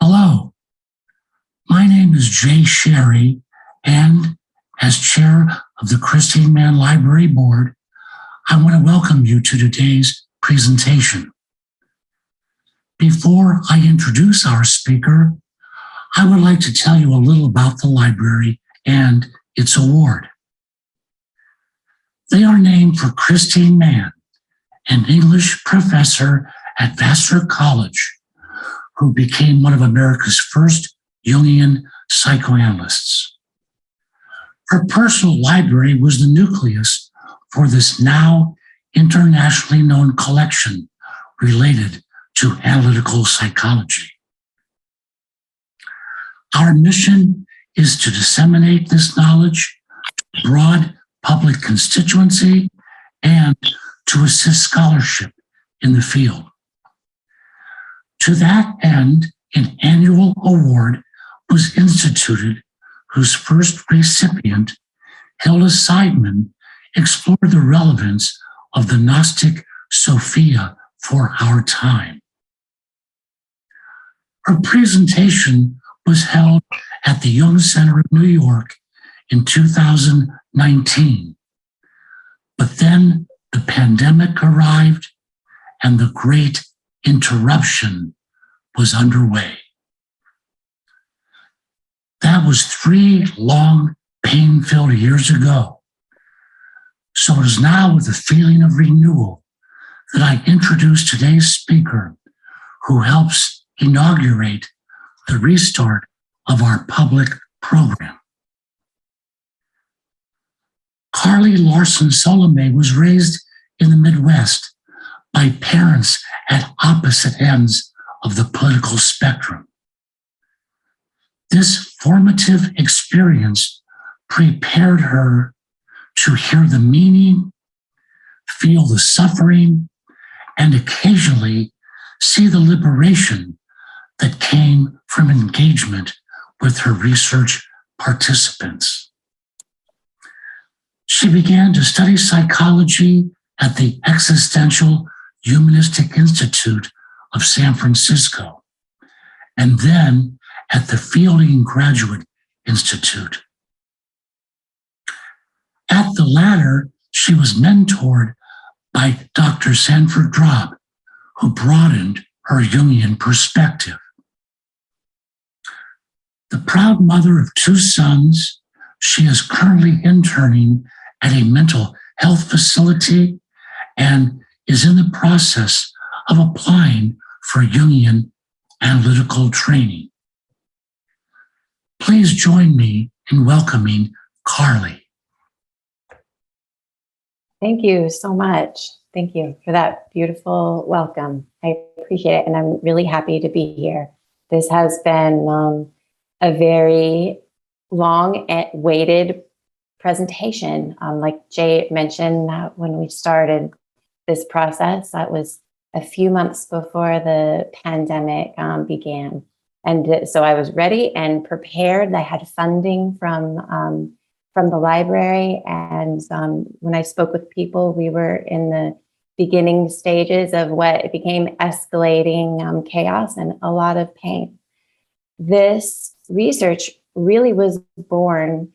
Hello, my name is Jay Sherry, and as chair of the Kristine Mann Library Board, I want to welcome you to today's presentation. Before I introduce our speaker, I would like to tell you a little about the library and its award. They are named for Kristine Mann, an English professor at Vassar College, who became one of America's first Jungian psychoanalysts. Her personal library was the nucleus for this now internationally known collection related to analytical psychology. Our mission is to disseminate this knowledge to a broad public constituency and to assist scholarship in the field. To that end, an annual award was instituted whose first recipient, Hilda Seidman, explored the relevance of the Gnostic Sophia for our time. Her presentation was held at the Jung Center of New York in 2019. But then the pandemic arrived and the great interruption was underway. That was 3 long, pain-filled years ago. So it is now with a feeling of renewal that I introduce today's speaker, who helps inaugurate the restart of our public program. Carly Larson Solomé was raised in the Midwest by parents at opposite ends of the political spectrum. This formative experience prepared her to hear the meaning, feel the suffering, and occasionally see the liberation that came from engagement with her research participants. She began to study psychology at the Existential Humanistic Institute of San Francisco, and then at the Fielding Graduate Institute. At the latter, she was mentored by Dr. Sanford Drob, who broadened her Jungian perspective. The proud mother of 2 sons, she is currently interning at a mental health facility and is in the process of applying for Jungian analytical training. Please join me in welcoming Carly. Thank you so much. Thank you for that beautiful welcome. I appreciate it, and I'm really happy to be here. This has been a very long and waited presentation. Like Jay mentioned, when we started this process, that was a few months before the pandemic began. And so I was ready and prepared. I had funding from the library. And when I spoke with people, we were in the beginning stages of what became escalating chaos and a lot of pain. This research really was born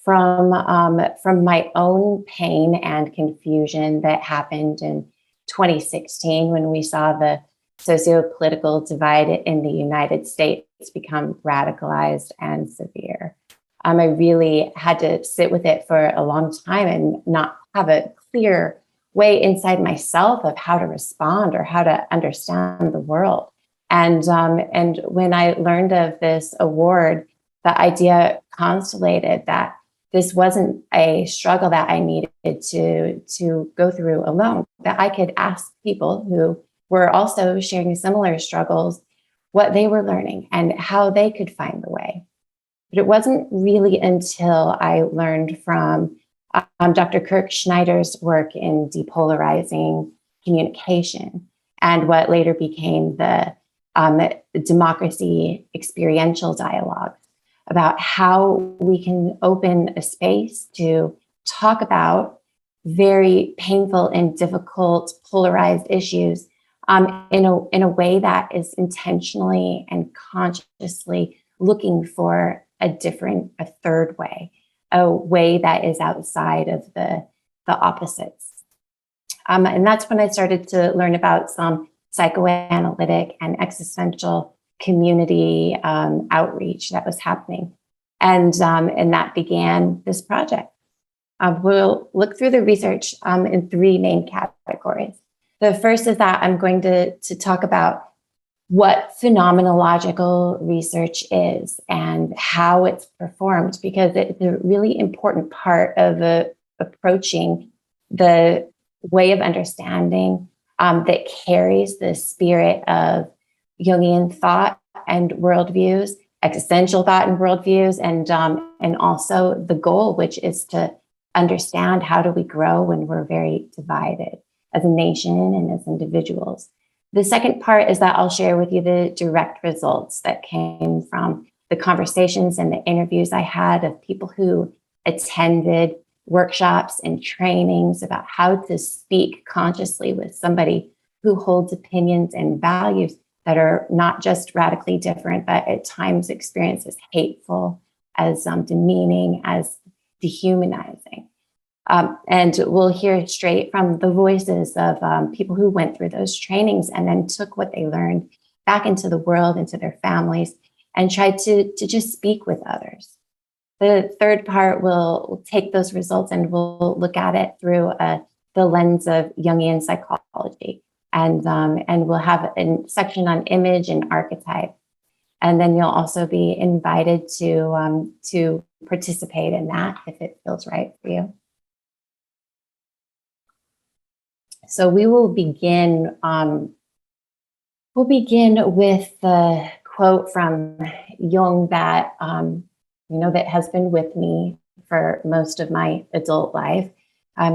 from my own pain and confusion that happened in 2016 when we saw the socio-political divide in the United States become radicalized and severe. I really had to sit with it for a long time and not have a clear way inside myself of how to respond or how to understand the world. And when I learned of this award, the idea constellated that this wasn't a struggle that I needed to go through alone, that I could ask people who were also sharing similar struggles what they were learning and how they could find the way. But it wasn't really until I learned from Dr. Kirk Schneider's work in depolarizing communication and what later became the democracy experiential dialogue about how we can open a space to talk about very painful and difficult polarized issues in a way that is intentionally and consciously looking for a third way, a way that is outside of the opposites. And that's when I started to learn about some psychoanalytic and existential community outreach that was happening. And that began this project. We'll look through the research in three main categories. The first is that I'm going to talk about what phenomenological research is and how it's performed, because it's a really important part of approaching the way of understanding that carries the spirit of Jungian thought and worldviews, existential thought and worldviews, and also the goal, which is to understand how do we grow when we're very divided as a nation and as individuals. The second part is that I'll share with you the direct results that came from the conversations and the interviews I had of people who attended workshops and trainings about how to speak consciously with somebody who holds opinions and values that are not just radically different, but at times experienced as hateful, as demeaning, as dehumanizing. And we'll hear straight from the voices of people who went through those trainings and then took what they learned back into the world, into their families, and tried to just speak with others. The third part will take those results and we'll look at it through the lens of Jungian psychology. And we'll have a section on image and archetype. And then you'll also be invited to participate in that if it feels right for you. So we will begin. We'll begin with the quote from Jung that that has been with me for most of my adult life.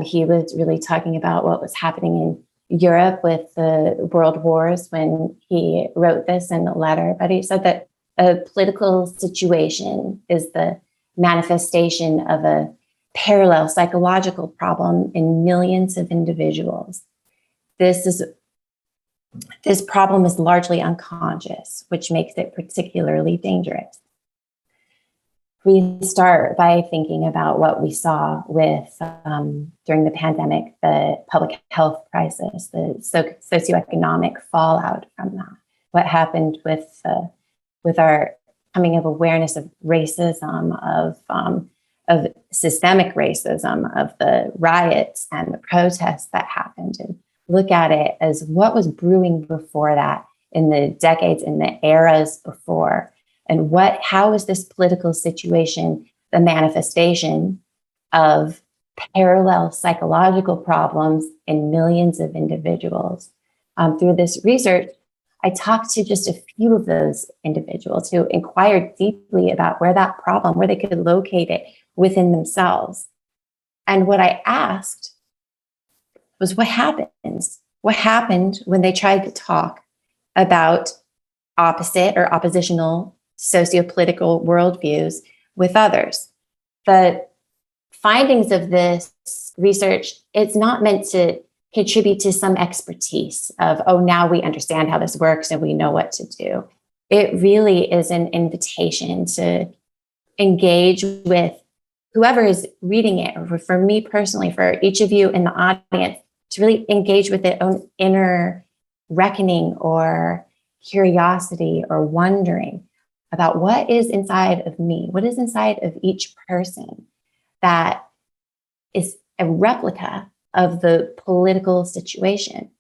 He was really talking about what was happening in Europe with the world wars when he wrote this in a letter. But he said that a political situation is the manifestation of a parallel psychological problem in millions of individuals. This problem is largely unconscious, which makes it particularly dangerous. We start by thinking about what we saw with during the pandemic, the public health crisis, the socioeconomic fallout from that. What happened with our coming of awareness of racism, of systemic racism, of the riots and the protests that happened, and look at it as what was brewing before that in the decades, in the eras before. And how is this political situation the manifestation of parallel psychological problems in millions of individuals? Through this research, I talked to just a few of those individuals who inquired deeply about where they could locate it within themselves. And what I asked was, what happens? What happened when they tried to talk about opposite or oppositional socio-political worldviews with others? The findings of this research, it's not meant to contribute to some expertise of, oh, now we understand how this works and we know what to do. It really is an invitation to engage with whoever is reading it, or for me personally, for each of you in the audience, to really engage with their own inner reckoning or curiosity or wondering about what is inside of me, what is inside of each person that is a replica of the political situation,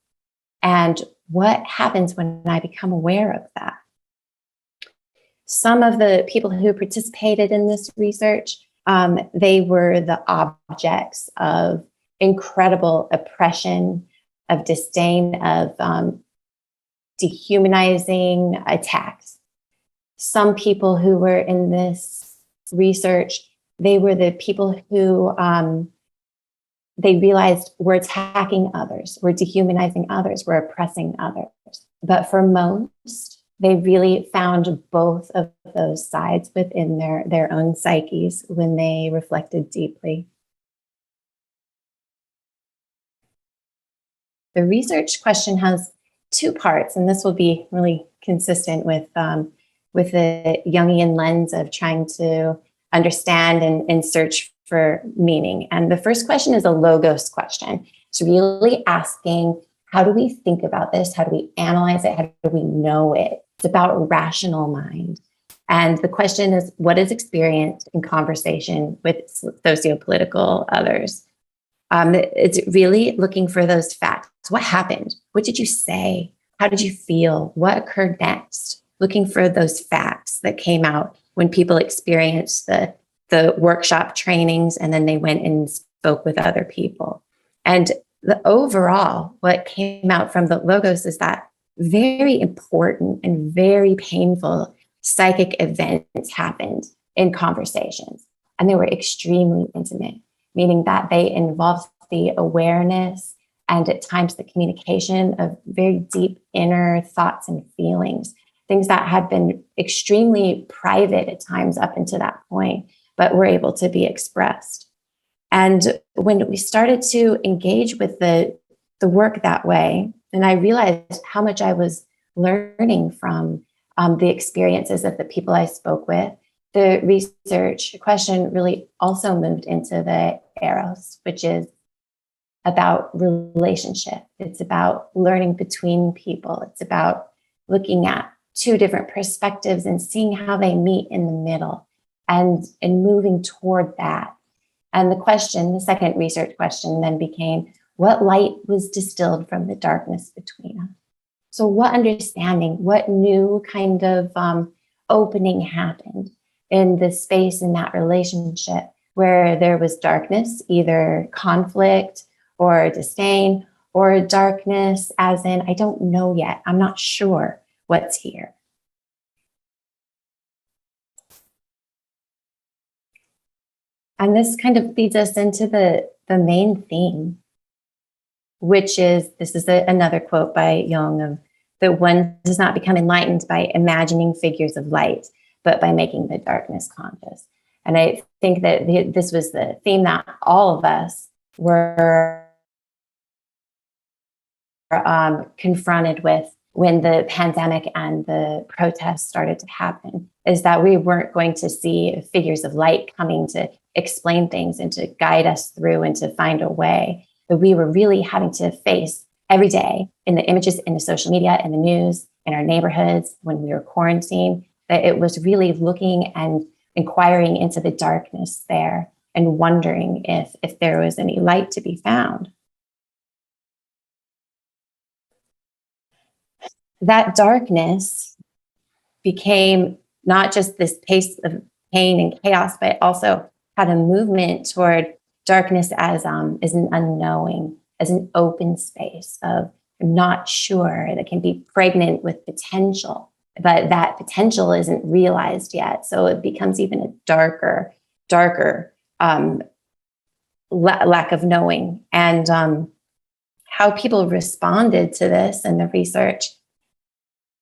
and what happens when I become aware of that. Some of the people who participated in this research, they were the objects of incredible oppression, of disdain, of dehumanizing attacks. Some people who were in this research, they were the people who they realized were attacking others, were dehumanizing others, were oppressing others. But for most, they really found both of those sides within their own psyches when they reflected deeply. The research question has two parts, and this will be really consistent with the Jungian lens of trying to understand and search for meaning. And the first question is a logos question. It's really asking, how do we think about this? How do we analyze it? How do we know it? It's about rational mind. And the question is, what is experienced in conversation with socio-political others? It's really looking for those facts. What happened? What did you say? How did you feel? What occurred next? Looking for those facts that came out when people experienced the workshop trainings and then they went and spoke with other people. And the overall, what came out from the logos is that very important and very painful psychic events happened in conversations. And they were extremely intimate, meaning that they involved the awareness and at times the communication of very deep inner thoughts and feelings, things that had been extremely private at times up until that point, but were able to be expressed. And when we started to engage with the work that way, and I realized how much I was learning from the experiences of the people I spoke with, the research question really also moved into the eros, which is about relationship. It's about learning between people. It's about looking at two different perspectives and seeing how they meet in the middle and moving toward that. And the second research question then became, what light was distilled from the darkness between us? So what understanding, what new kind of opening happened in the space in that relationship where there was darkness, either conflict or disdain, or darkness as in, I don't know yet, I'm not sure what's here. And this kind of leads us into the main theme, which is, this is another quote by Jung of, that one does not become enlightened by imagining figures of light, but by making the darkness conscious. And I think that this was the theme that all of us were confronted with when the pandemic and the protests started to happen, is that we weren't going to see figures of light coming to explain things and to guide us through and to find a way, that we were really having to face every day in the images, in the social media, in the news, in our neighborhoods, when we were quarantined, that it was really looking and inquiring into the darkness there and wondering if there was any light to be found. That darkness became not just this pace of pain and chaos, but also had a movement toward darkness as an unknowing, as an open space of not sure, that can be pregnant with potential, but that potential isn't realized yet. So it becomes even a darker lack of knowing. And how people responded to this in the research,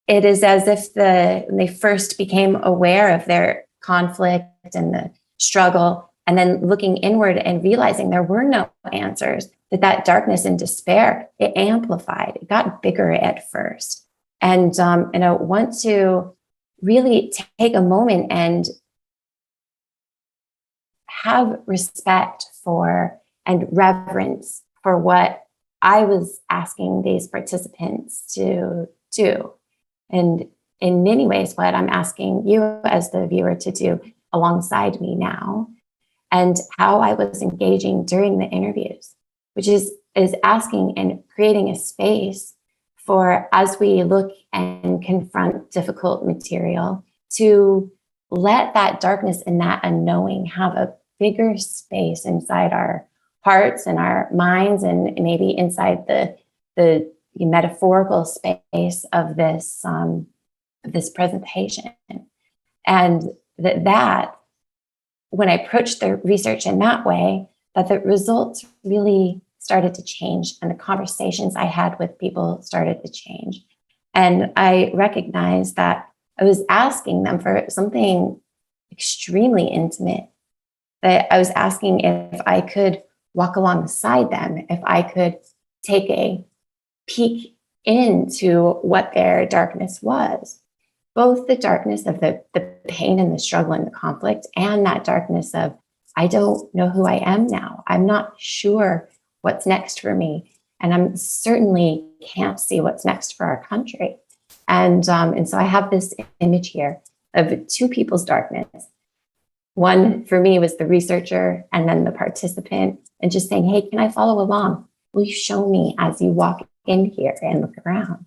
it is as if when they first became aware of their conflict and the struggle, and then looking inward and realizing there were no answers, that darkness and despair, it amplified, it got bigger at first. And I want to really take a moment and have respect for and reverence for what I was asking these participants to do. And in many ways, what I'm asking you as the viewer to do alongside me now, and how I was engaging during the interviews, which is asking and creating a space for, as we look and confront difficult material, to let that darkness and that unknowing have a bigger space inside our hearts and our minds, and maybe inside the metaphorical space of this presentation. And that when I approached the research in that way, that the results really started to change and the conversations I had with people started to change. And I recognized that I was asking them for something extremely intimate, that I was asking if I could walk alongside them, if I could take a peek into what their darkness was, both the darkness of the pain and the struggle and the conflict, and that darkness of, I don't know who I am now. I'm not sure what's next for me. And I'm certainly can't see what's next for our country. And so I have this image here of two people's darkness. One for me was the researcher and then the participant, and just saying, hey, can I follow along? Will you show me as you walk in here and look around?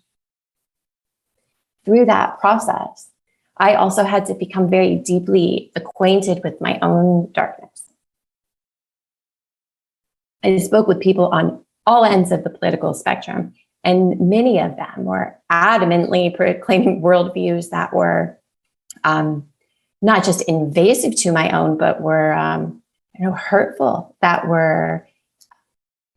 Through that process, I also had to become very deeply acquainted with my own darkness. I spoke with people on all ends of the political spectrum, and many of them were adamantly proclaiming worldviews that were not just invasive to my own, but were hurtful, that were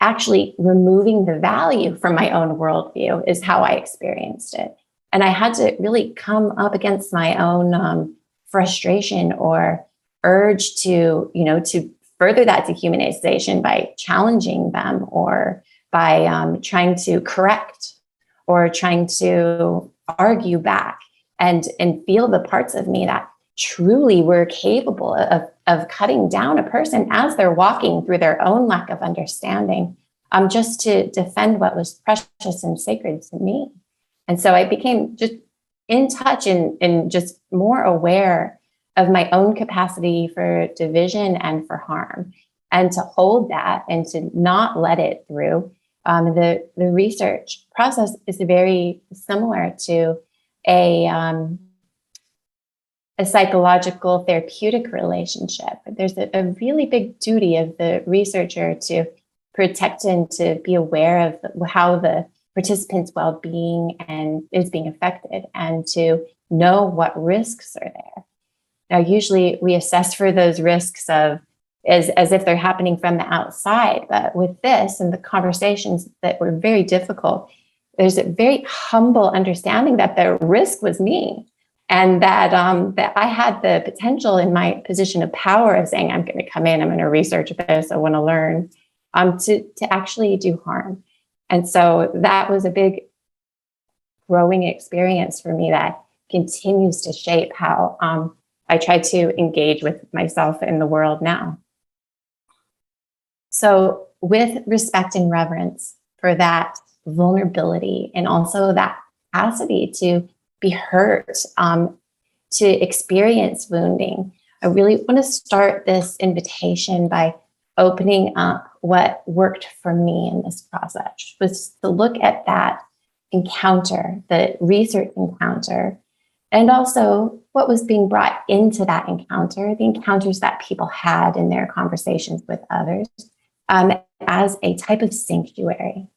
actually removing the value from my own worldview, is how I experienced it. And I had to really come up against my own frustration or urge to, to further that dehumanization by challenging them, or by trying to correct, or trying to argue back, and feel the parts of me that truly were capable of cutting down a person as they're walking through their own lack of understanding, just to defend what was precious and sacred to me. And so I became just in touch and just more aware of my own capacity for division and for harm, and to hold that and to not let it through. The research process is very similar to a psychological therapeutic relationship. There's a really big duty of the researcher to protect and to be aware of how the participants' well-being and is being affected, and to know what risks are there. Now, usually we assess for those risks of as if they're happening from the outside, but with this and the conversations that were very difficult, there's a very humble understanding that the risk was me, and that that I had the potential in my position of power of saying, I'm going to come in, I'm going to research this, I want to learn, to actually do harm. And so that was a big growing experience for me that continues to shape how I try to engage with myself in the world now. So with respect and reverence for that vulnerability, and also that capacity to be hurt, to experience wounding, I really want to start this invitation by opening up what worked for me in this process, was to look at that encounter, the research encounter, and also what was being brought into that encounter, the encounters that people had in their conversations with others, as a type of sanctuary.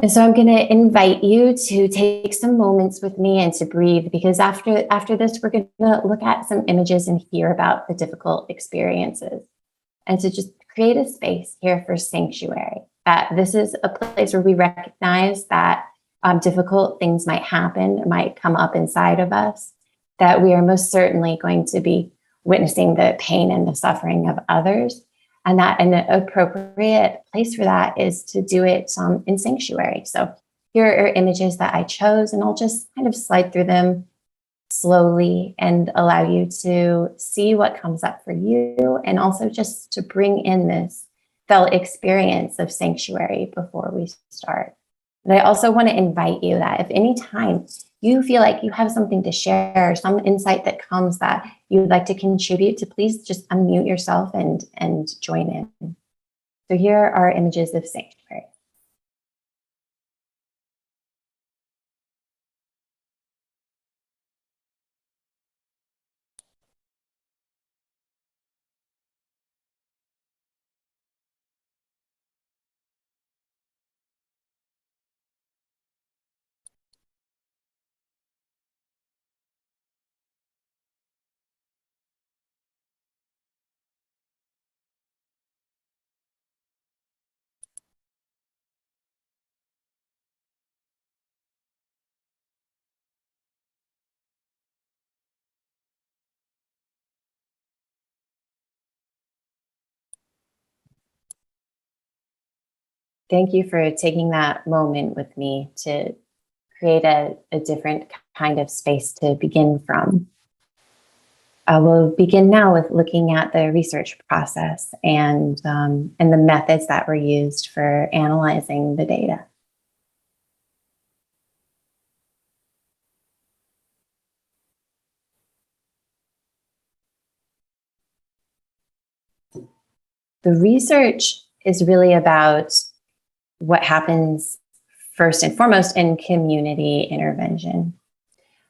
And so I'm going to invite you to take some moments with me and to breathe, because after this, we're going to look at some images and hear about the difficult experiences, and to just create a space here for sanctuary, that this is a place where we recognize that difficult things might happen, might come up inside of us, that we are most certainly going to be witnessing the pain and the suffering of others, and that an appropriate place for that is to do it in sanctuary. So here are images that I chose, and I'll just kind of slide through them slowly and allow you to see what comes up for you, and also just to bring in this felt experience of sanctuary before we start. And I also want to invite you that if any time you feel like you have something to share, some insight that comes that you'd like to contribute to, please just unmute yourself and join in. So here are images of sanctuary. Thank you for taking that moment with me to create a different kind of space to begin from. We'll begin now with looking at the research process and the methods that were used for analyzing the data. The research is really about what happens first and foremost in community intervention.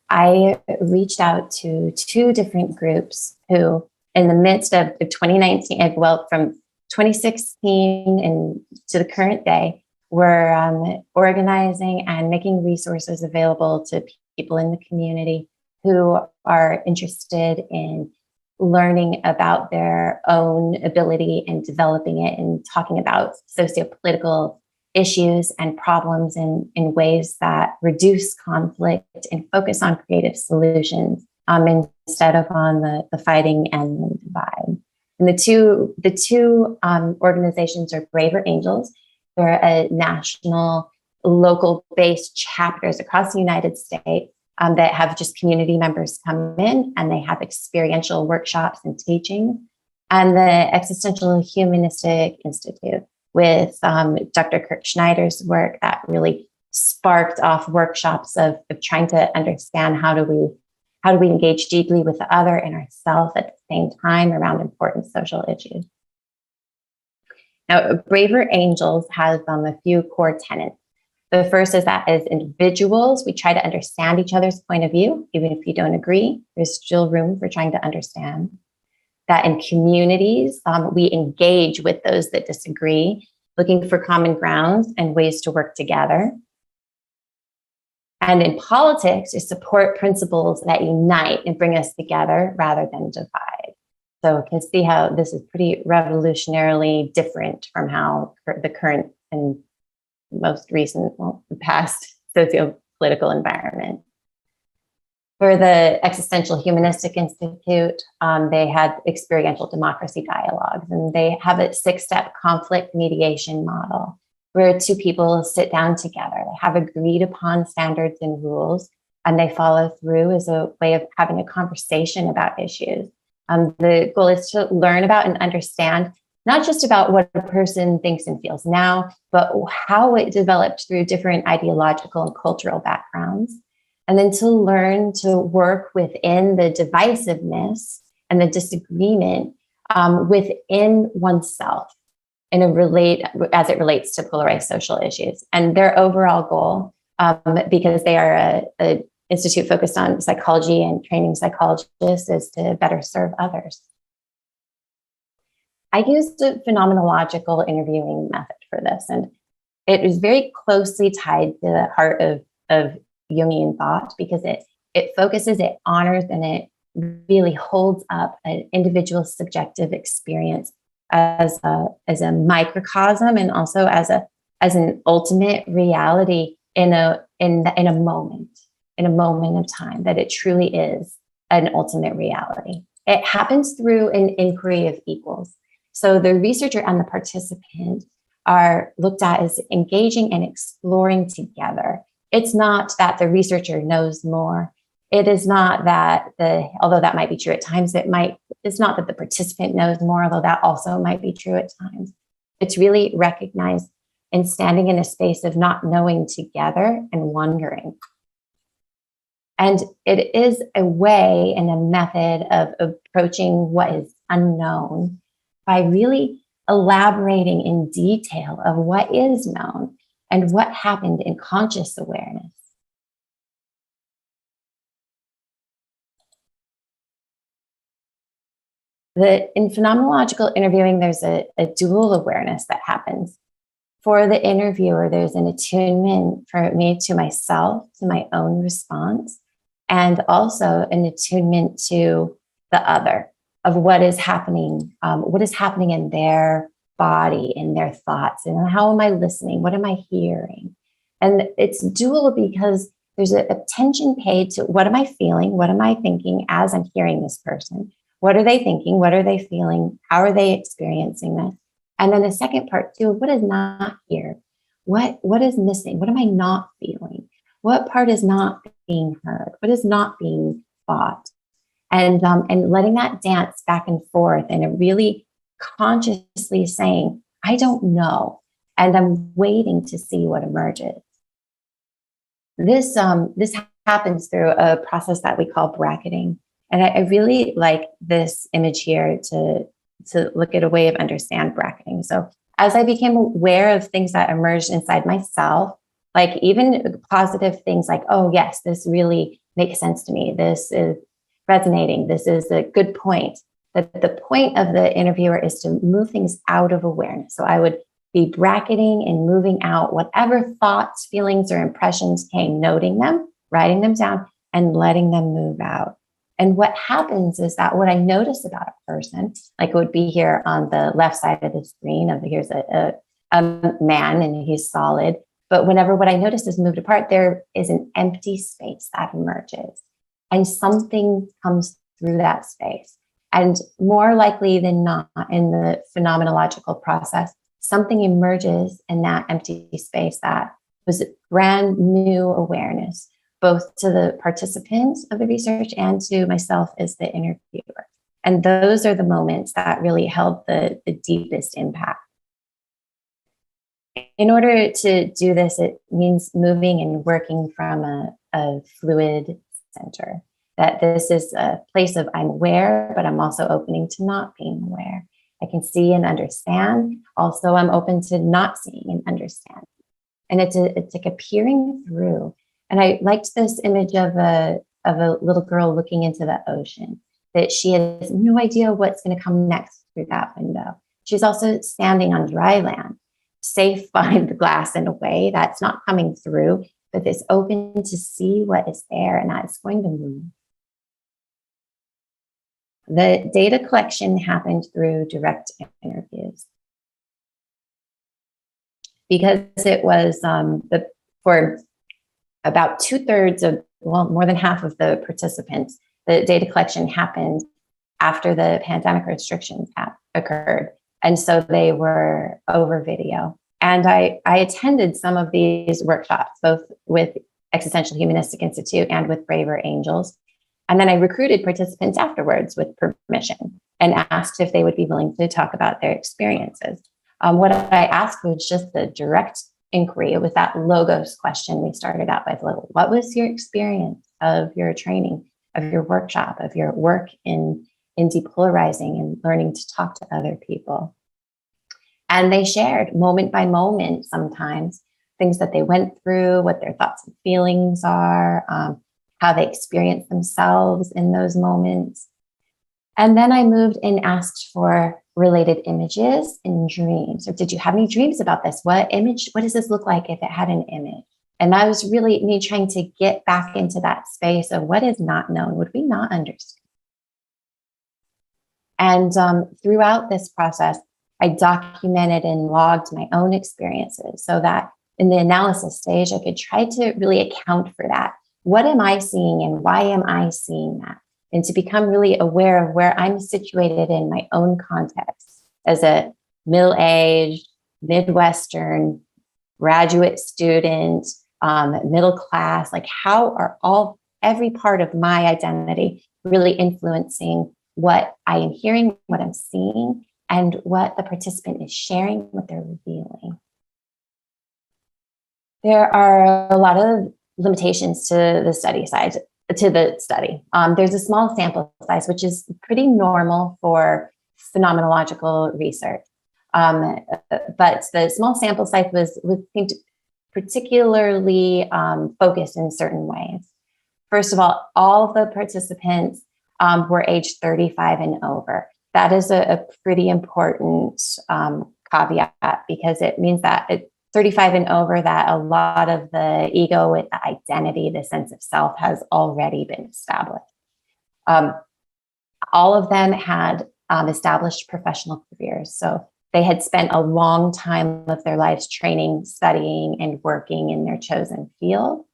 I reached out to two different groups who, in the midst of 2019, well, from 2016 and to the current day, were organizing and making resources available to people in the community who are interested in learning about their own ability and developing it and talking about socio-political issues and problems in ways that reduce conflict and focus on creative solutions instead of on the fighting and the divide. And the two organizations are Braver Angels. They're a national, local-based chapters across the United States that have just community members come in and they have experiential workshops and teaching. And the Existential Humanistic Institute with Dr. Kurt Schneider's work that really sparked off workshops of trying to understand how do we engage deeply with the other and ourselves at the same time around important social issues. Now, Braver Angels has a few core tenets. The first is that as individuals, we try to understand each other's point of view. Even if you don't agree, there's still room for trying to understand. That in communities, we engage with those that disagree, looking for common grounds and ways to work together. And in politics, we support principles that unite and bring us together rather than divide. So you can see how this is pretty revolutionarily different from how the current and most recent, well, the past socio-political environment. For the Existential Humanistic Institute, they had experiential democracy dialogues, and they have a 6-step conflict mediation model where two people sit down together. They have agreed upon standards and rules, and they follow through as a way of having a conversation about issues. The goal is to learn about and understand not just about what a person thinks and feels now, but how it developed through different ideological and cultural backgrounds. And then to learn to work within the divisiveness and the disagreement within oneself as it relates to polarized social issues. And their overall goal, because they are an institute focused on psychology and training psychologists, is to better serve others. I used a phenomenological interviewing method for this, and it is very closely tied to the heart of Jungian thought because it focuses, it honors, and it really holds up an individual's subjective experience as a microcosm and also as an ultimate reality in a moment of time, that it truly is an ultimate reality. It happens through an inquiry of equals. So the researcher and the participant are looked at as engaging and exploring together. It's not that the researcher knows more. It is not that although that might be true at times, it's not that the participant knows more, although that also might be true at times. It's really recognized in standing in a space of not knowing together and wondering. And it is a way and a method of approaching what is unknown by really elaborating in detail of what is known and what happened in conscious awareness. In phenomenological interviewing, there's a dual awareness that happens. For the interviewer, there's an attunement for me to myself, to my own response, and also an attunement to the other, of what is happening in their body, in their thoughts, and how am I listening? What am I hearing? And it's dual because there's a attention paid to what am I feeling? What am I thinking as I'm hearing this person? What are they thinking? What are they feeling? How are they experiencing this? And then the second part too, what is not here? what is missing? What am I not feeling? What part is not being heard? What is not being thought? And letting that dance back and forth, and really consciously saying, I don't know, and I'm waiting to see what emerges. This happens through a process that we call bracketing. And I really like this image here to look at a way of understand bracketing. So as I became aware of things that emerged inside myself, like even positive things like, oh yes, this really makes sense to me. This is resonating. This is a good point. That the point of the interviewer is to move things out of awareness. So I would be bracketing and moving out whatever thoughts, feelings, or impressions came, noting them, writing them down, and letting them move out. And what happens is that what I notice about a person, like it would be here on the left side of the screen, here's a man and he's solid. But whenever what I notice is moved apart, there is an empty space that emerges, and something comes through that space. And more likely than not, in the phenomenological process, something emerges in that empty space that was brand new awareness, both to the participants of the research and to myself as the interviewer. And those are the moments that really held the deepest impact. In order to do this, it means moving and working from a fluid center. That this is a place of I'm aware, but I'm also opening to not being aware. I can see and understand. Also, I'm open to not seeing and understanding. And it's like a peering through. And I liked this image of a little girl looking into the ocean, that she has no idea what's going to come next through that window. She's also standing on dry land, safe behind the glass in a way that's not coming through, but is open to see what is there and that it's going to move. The data collection happened through direct interviews. Because it was for about 2/3 of, well, more than half of the participants, the data collection happened after the pandemic restrictions occurred. And so they were over video. And I attended some of these workshops, both with Existential Humanistic Institute and with Braver Angels. And then I recruited participants afterwards with permission and asked if they would be willing to talk about their experiences. What I asked was just the direct inquiry. It was that logos question we started out with. What was your experience of your training, of your workshop, of your work in depolarizing and learning to talk to other people? And they shared moment by moment, sometimes, things that they went through, what their thoughts and feelings are, how they experience themselves in those moments. And then I moved and asked for related images and dreams. Or did you have any dreams about this? What does this look like if it had an image? And that was really me trying to get back into that space of what is not known, would we not understand? And throughout this process, I documented and logged my own experiences so that in the analysis stage, I could try to really account for that. What am I seeing and why am I seeing that? And to become really aware of where I'm situated in my own context as a middle-aged, Midwestern graduate student, middle class, like how are every part of my identity really influencing what I am hearing, what I'm seeing, and what the participant is sharing, what they're revealing. There are a lot of limitations to the study. There's a small sample size, which is pretty normal for phenomenological research. But the small sample size was particularly focused in certain ways. First of all of the participants were aged 35 and over. That is a pretty important caveat, because it means that 35 and over, that a lot of the ego, the identity, the sense of self has already been established. All of them had established professional careers. So they had spent a long time of their lives training, studying, and working in their chosen field.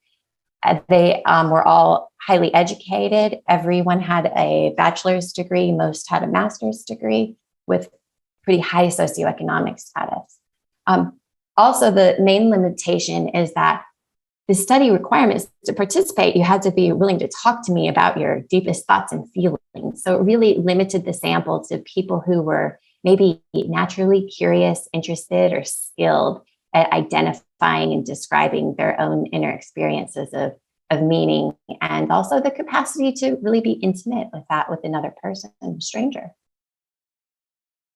They were all highly educated. Everyone had a bachelor's degree. Most had a master's degree with pretty high socioeconomic status. Also, the main limitation is that the study requirements to participate, you had to be willing to talk to me about your deepest thoughts and feelings. So it really limited the sample to people who were maybe naturally curious, interested, or skilled at identifying and describing their own inner experiences of meaning, and also the capacity to really be intimate with that with another person, a stranger.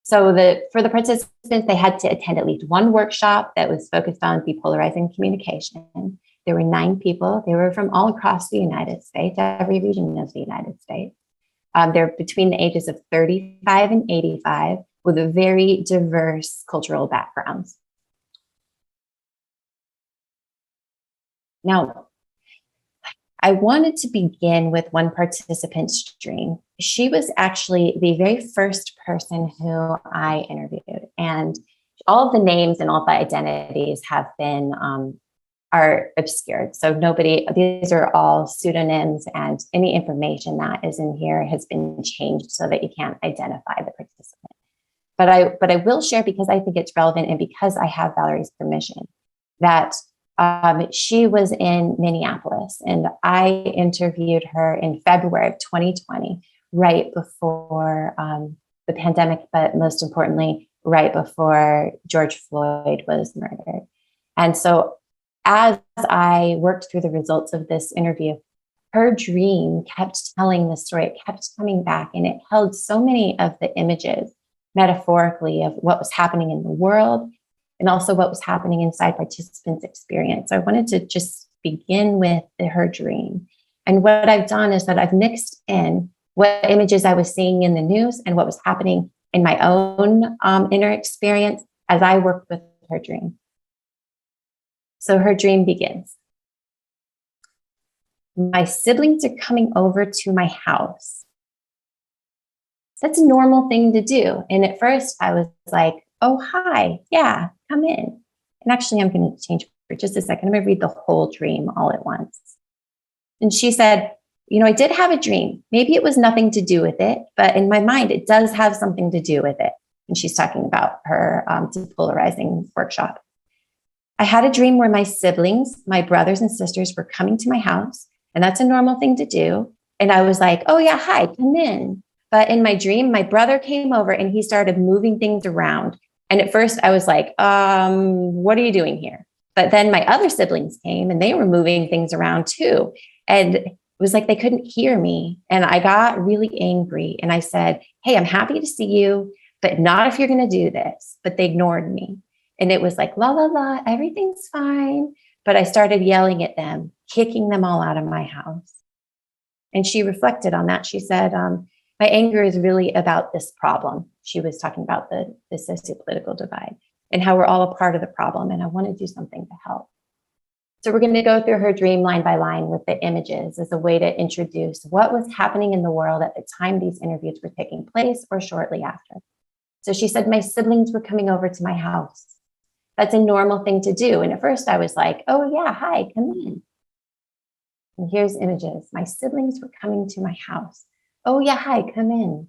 So for the participants, they had to attend at least one workshop that was focused on depolarizing communication. There were 9 people. They were from all across the United States, every region of the United States. They're between the ages of 35 and 85 with a very diverse cultural backgrounds. Now, I wanted to begin with one participant's dream. She was actually the very first person who I interviewed, and all of the names and all of the identities have been are obscured. So these are all pseudonyms, and any information that is in here has been changed so that you can't identify the participant. But I will share, because I think it's relevant and because I have Valerie's permission, that she was in Minneapolis, and I interviewed her in February of 2020, right before the pandemic, but most importantly, right before George Floyd was murdered. And so as I worked through the results of this interview, her dream kept telling the story. It kept coming back, and it held so many of the images metaphorically of what was happening in the world and also what was happening inside participants' experience. So I wanted to just begin with her dream. And what I've done is that I've mixed in what images I was seeing in the news and what was happening in my own inner experience as I worked with her dream. So her dream begins. My siblings are coming over to my house. That's a normal thing to do. And at first I was like, oh, hi, yeah, come in. And actually, I'm going to change for just a second. I'm going to read the whole dream all at once. And she said, I did have a dream. Maybe it was nothing to do with it, but in my mind, it does have something to do with it. And she's talking about her depolarizing workshop. I had a dream where my siblings, my brothers and sisters, were coming to my house, and that's a normal thing to do. And I was like, oh yeah, hi, come in. But in my dream, my brother came over and he started moving things around. And at first I was like, what are you doing here? But then my other siblings came and they were moving things around too. And it was like they couldn't hear me. And I got really angry and I said, hey, I'm happy to see you, but not if you're going to do this. But they ignored me. And it was like, la, la, la, everything's fine. But I started yelling at them, kicking them all out of my house. And she reflected on that. She said, my anger is really about this problem. She was talking about the socio-political divide and how we're all a part of the problem. And I want to do something to help. So we're going to go through her dream line by line with the images as a way to introduce what was happening in the world at the time these interviews were taking place or shortly after. So she said, my siblings were coming over to my house. That's a normal thing to do. And at first I was like, oh yeah, hi, come in. And here's images. My siblings were coming to my house. Oh yeah, hi, come in.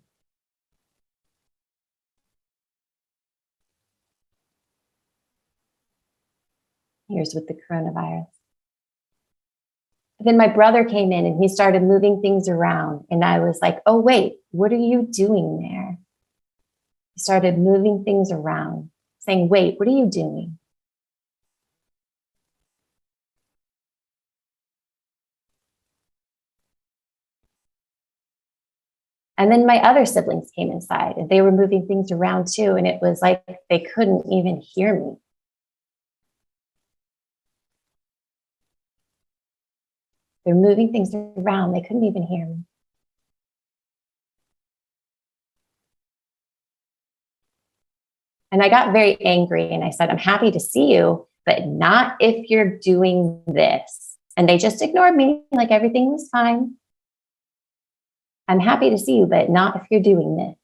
Here's with the coronavirus. Then my brother came in and he started moving things around. And I was like, oh wait, what are you doing there? He started moving things around, saying, wait, what are you doing? And then my other siblings came inside and they were moving things around too. And it was like they couldn't even hear me. They're moving things around. They couldn't even hear me. And I got very angry and I said, I'm happy to see you, but not if you're doing this. And they just ignored me like everything was fine. I'm happy to see you, but not if you're doing this.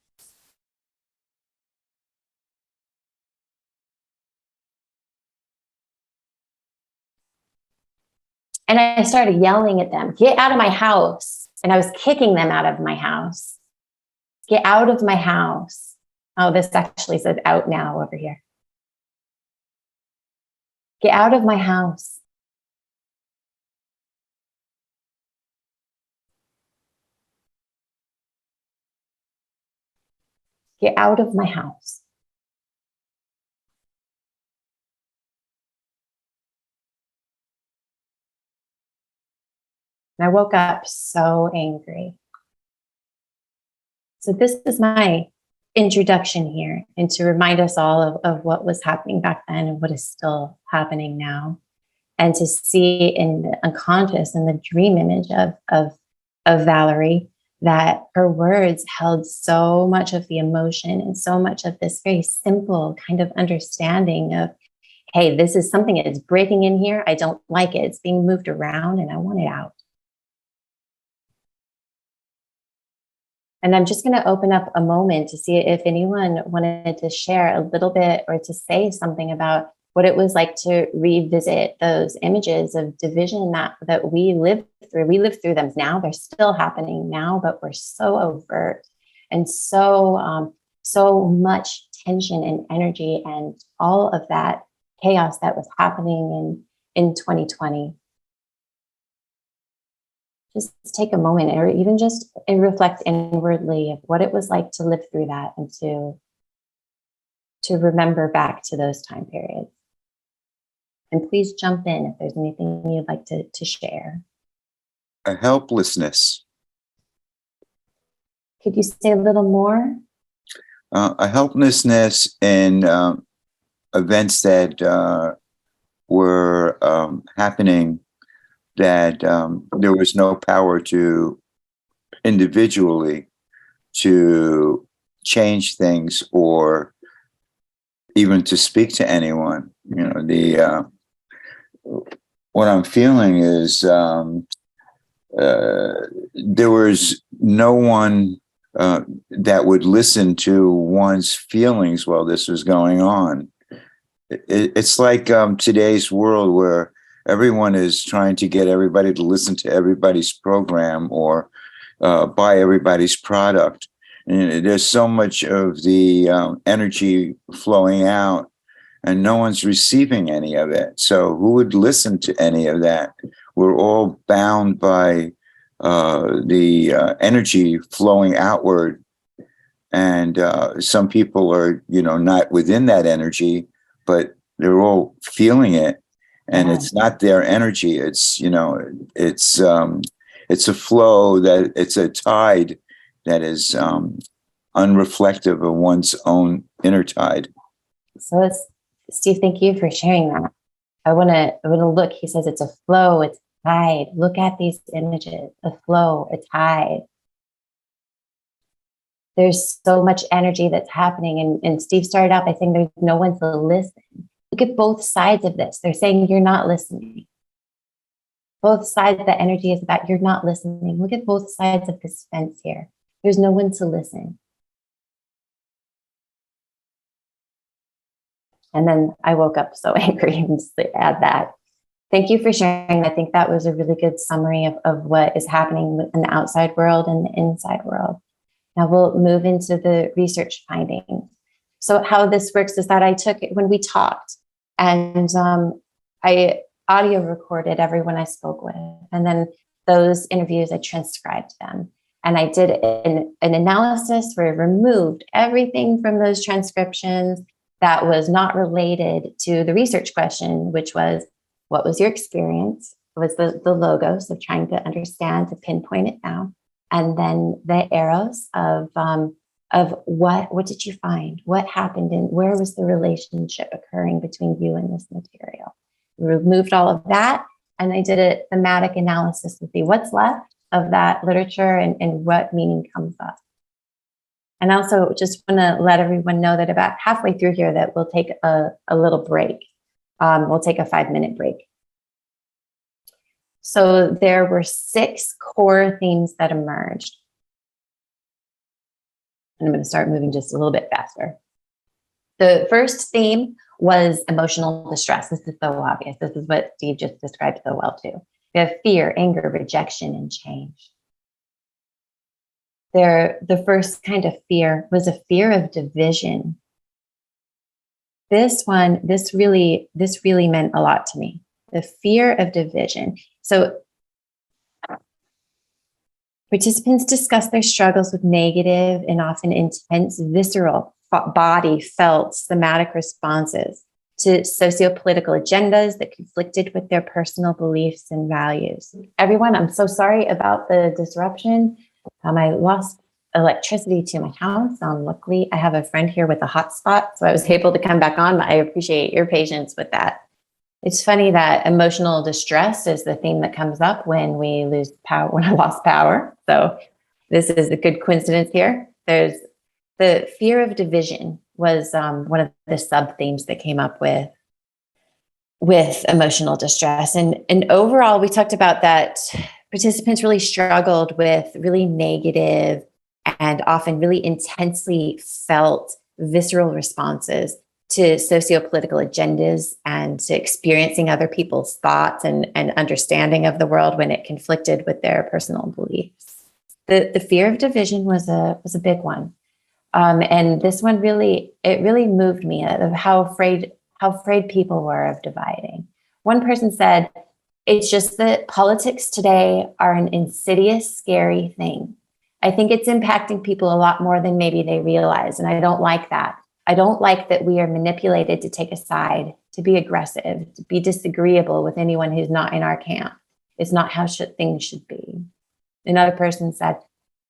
And I started yelling at them, get out of my house. And I was kicking them out of my house. Get out of my house. Oh, this actually says out now over here. Get out of my house. Get out of my house. And I woke up so angry. So this is my introduction here, and to remind us all of what was happening back then and what is still happening now. And to see in the unconscious and the dream image of Valerie, that her words held so much of the emotion and so much of this very simple kind of understanding of, hey, this is something that is breaking in here. I don't like it. It's being moved around and I want it out. And I'm just going to open up a moment to see if anyone wanted to share a little bit or to say something about what it was like to revisit those images of division that we lived through. We lived through them now. They're still happening now, but we're so overt and so much tension and energy and all of that chaos that was happening in 2020. Just take a moment, or even just reflect inwardly of what it was like to live through that, and to remember back to those time periods. And please jump in if there's anything you'd like to share. A helplessness. Could you say a little more? A helplessness in events that were happening, that there was no power to individually to change things or even to speak to anyone. You know, what I'm feeling is there was no one that would listen to one's feelings while this was going on. It's like today's world where everyone is trying to get everybody to listen to everybody's program or buy everybody's product. And there's so much of the energy flowing out and no one's receiving any of it. So who would listen to any of that? We're all bound by the energy flowing outward. And some people are, not within that energy, but they're all feeling it. And it's not their energy. It's, it's a flow, that it's a tide that is unreflective of one's own inner tide. So Steve, thank you for sharing that. I want to look. He says it's a flow, it's a tide. Look at these images: a flow, a tide. There's so much energy that's happening. And Steve started out by saying there's no one to listen. Look at both sides of this. They're saying you're not listening. Both sides, the energy is about you're not listening. Look at both sides of this fence here. There's no one to listen. And then I woke up so angry, and just add that. Thank you for sharing. I think that was a really good summary of what is happening in the outside world and the inside world. Now we'll move into the research findings. So how this works is that I took it when we talked, and I audio recorded everyone I spoke with. And then those interviews, I transcribed them. And I did an analysis where I removed everything from those transcriptions that was not related to the research question, which was, what was your experience? It was the logos of trying to understand, to pinpoint it down. And then the arrows of what did you find? What happened, and where was the relationship occurring between you and this material? We removed all of that, and I did a thematic analysis to see what's left of that literature and what meaning comes up. And also just want to let everyone know that about halfway through here that we'll take a little break. We'll take a 5-minute break. So there were 6 core themes that emerged. And I'm going to start moving just a little bit faster. The first theme was emotional distress. This is so obvious. This is what Steve just described so well too. We have fear, anger, rejection, and change. The first kind of fear was a fear of division. this really meant a lot to me. The fear of division. So participants discuss their struggles with negative and often intense, visceral, body felt somatic responses to socio-political agendas that conflicted with their personal beliefs and values. Everyone, I'm so sorry about the disruption. I lost electricity to my house. Luckily, I have a friend here with a hotspot, so I was able to come back on, but I appreciate your patience with that. It's funny that emotional distress is the theme that comes up when we lose power, when I lost power. So this is a good coincidence here. There's the fear of division was one of the sub themes that came up with emotional distress. And overall, we talked about that participants really struggled with really negative and often really intensely felt visceral responses to socio-political agendas and to experiencing other people's thoughts and understanding of the world when it conflicted with their personal beliefs. The fear of division was a big one. And this one really moved me of how afraid people were of dividing. One person said, it's just that politics today are an insidious, scary thing. I think it's impacting people a lot more than maybe they realize. And I don't like that. I don't like that we are manipulated to take a side, to be aggressive, to be disagreeable with anyone who's not in our camp. It's not how things should be. Another person said,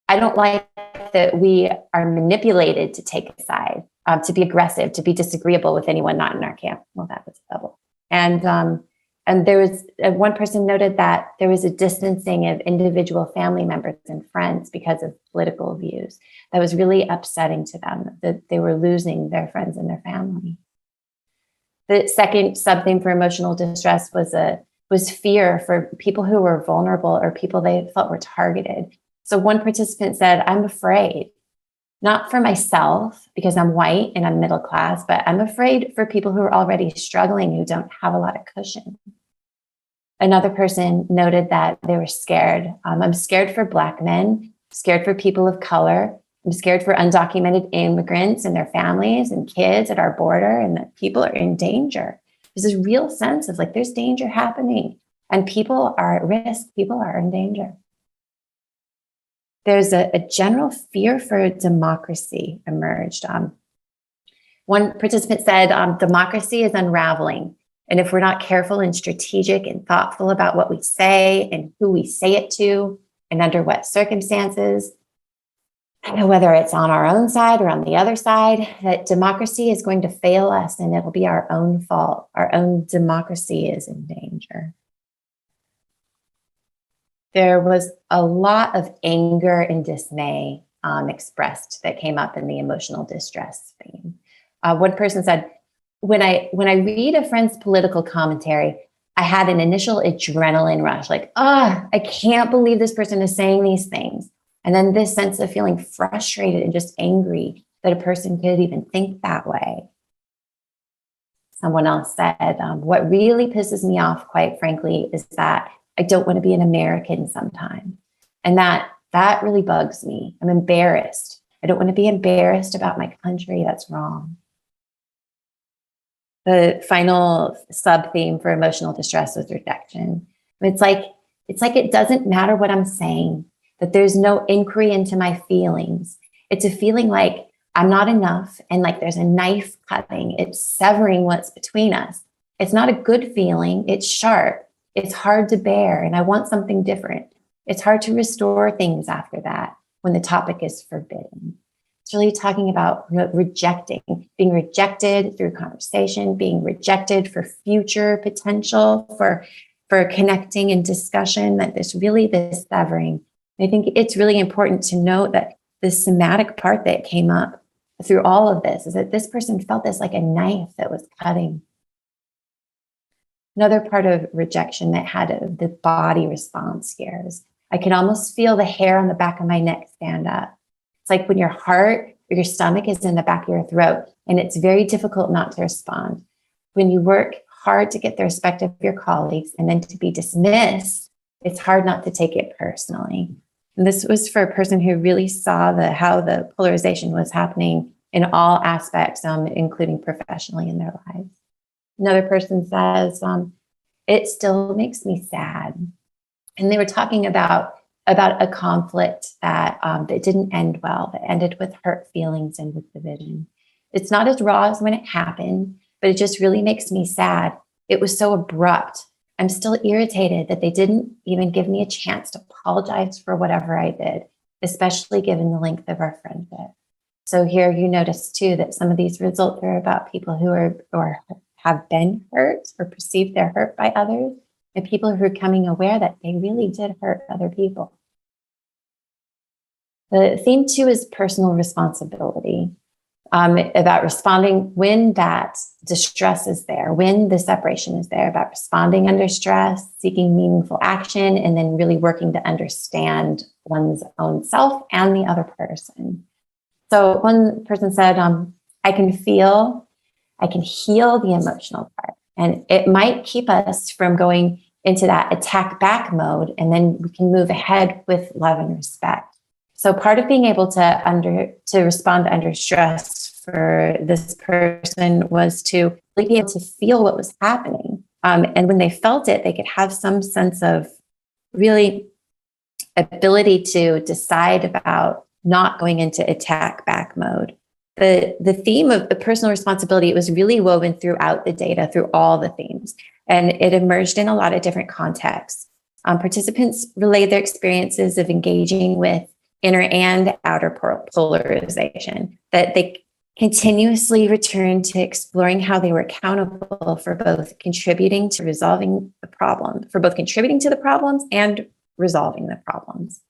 I don't like that we are manipulated to take a side, to be aggressive, to be disagreeable with anyone not in our camp. Well, that was a double. And there was one person noted that there was a distancing of individual family members and friends because of political views. That was really upsetting to them, that they were losing their friends and their family. The second sub-theme for emotional distress was fear for people who were vulnerable or people they felt were targeted. So one participant said, I'm afraid, not for myself because I'm white and I'm middle class, but I'm afraid for people who are already struggling, who don't have a lot of cushion. Another person noted that they were scared. I'm scared for Black men, scared for people of color. I'm scared for undocumented immigrants and their families and kids at our border, and that people are in danger. There's this real sense of there's danger happening and people are at risk. People are in danger. There's a general fear for democracy emerged. One participant said, democracy is unraveling. And if we're not careful and strategic and thoughtful about what we say and who we say it to and under what circumstances, whether it's on our own side or on the other side, that democracy is going to fail us and it'll be our own fault. Our own democracy is in danger. There was a lot of anger and dismay expressed that came up in the emotional distress theme. One person said, when I read a friend's political commentary, I had an initial adrenaline rush, I can't believe this person is saying these things. And then this sense of feeling frustrated and just angry that a person could even think that way. Someone else said, what really pisses me off, quite frankly, is that I don't want to be an American sometimes. And that really bugs me. I'm embarrassed. I don't want to be embarrassed about my country. That's wrong. The final sub-theme for emotional distress was rejection. It's like it doesn't matter what I'm saying, that there's no inquiry into my feelings. It's a feeling like I'm not enough and there's a knife cutting. It's severing what's between us. It's not a good feeling. It's sharp. It's hard to bear, and I want something different. It's hard to restore things after that when the topic is forbidden. It's really talking about rejecting, being rejected through conversation, being rejected for future potential, for connecting and discussion, that this severing. I think it's really important to note that the somatic part that came up through all of this is that this person felt this like a knife that was cutting. Another part of rejection that had the body response here is I can almost feel the hair on the back of my neck stand up. It's like when your heart or your stomach is in the back of your throat, and it's very difficult not to respond. When you work hard to get the respect of your colleagues and then to be dismissed, it's hard not to take it personally. And this was for a person who really saw how the polarization was happening in all aspects, including professionally in their lives. Another person says, it still makes me sad. And they were talking about a conflict that didn't end well, that ended with hurt feelings and with division. It's not as raw as when it happened, but it just really makes me sad. It was so abrupt. I'm still irritated that they didn't even give me a chance to apologize for whatever I did, especially given the length of our friendship. So here you notice too that some of these results are about people who are or have been hurt or perceived they're hurt by others, and people who are becoming aware that they really did hurt other people. The theme 2 is personal responsibility, about responding when that distress is there, when the separation is there, about responding under stress, seeking meaningful action, and then really working to understand one's own self and the other person. So one person said, I can heal the emotional part, and it might keep us from going into that attack back mode, and then we can move ahead with love and respect. So part of being able to respond under stress for this person was to really be able to feel what was happening. And when they felt it, they could have some sense of really ability to decide about not going into attack back mode. The theme of the personal responsibility, it was really woven throughout the data, through all the themes, and it emerged in a lot of different contexts. Participants relayed their experiences of engaging with inner and outer polarization, that they continuously returned to exploring how they were accountable for both contributing to resolving the problem, for both contributing to the problems and resolving the problems.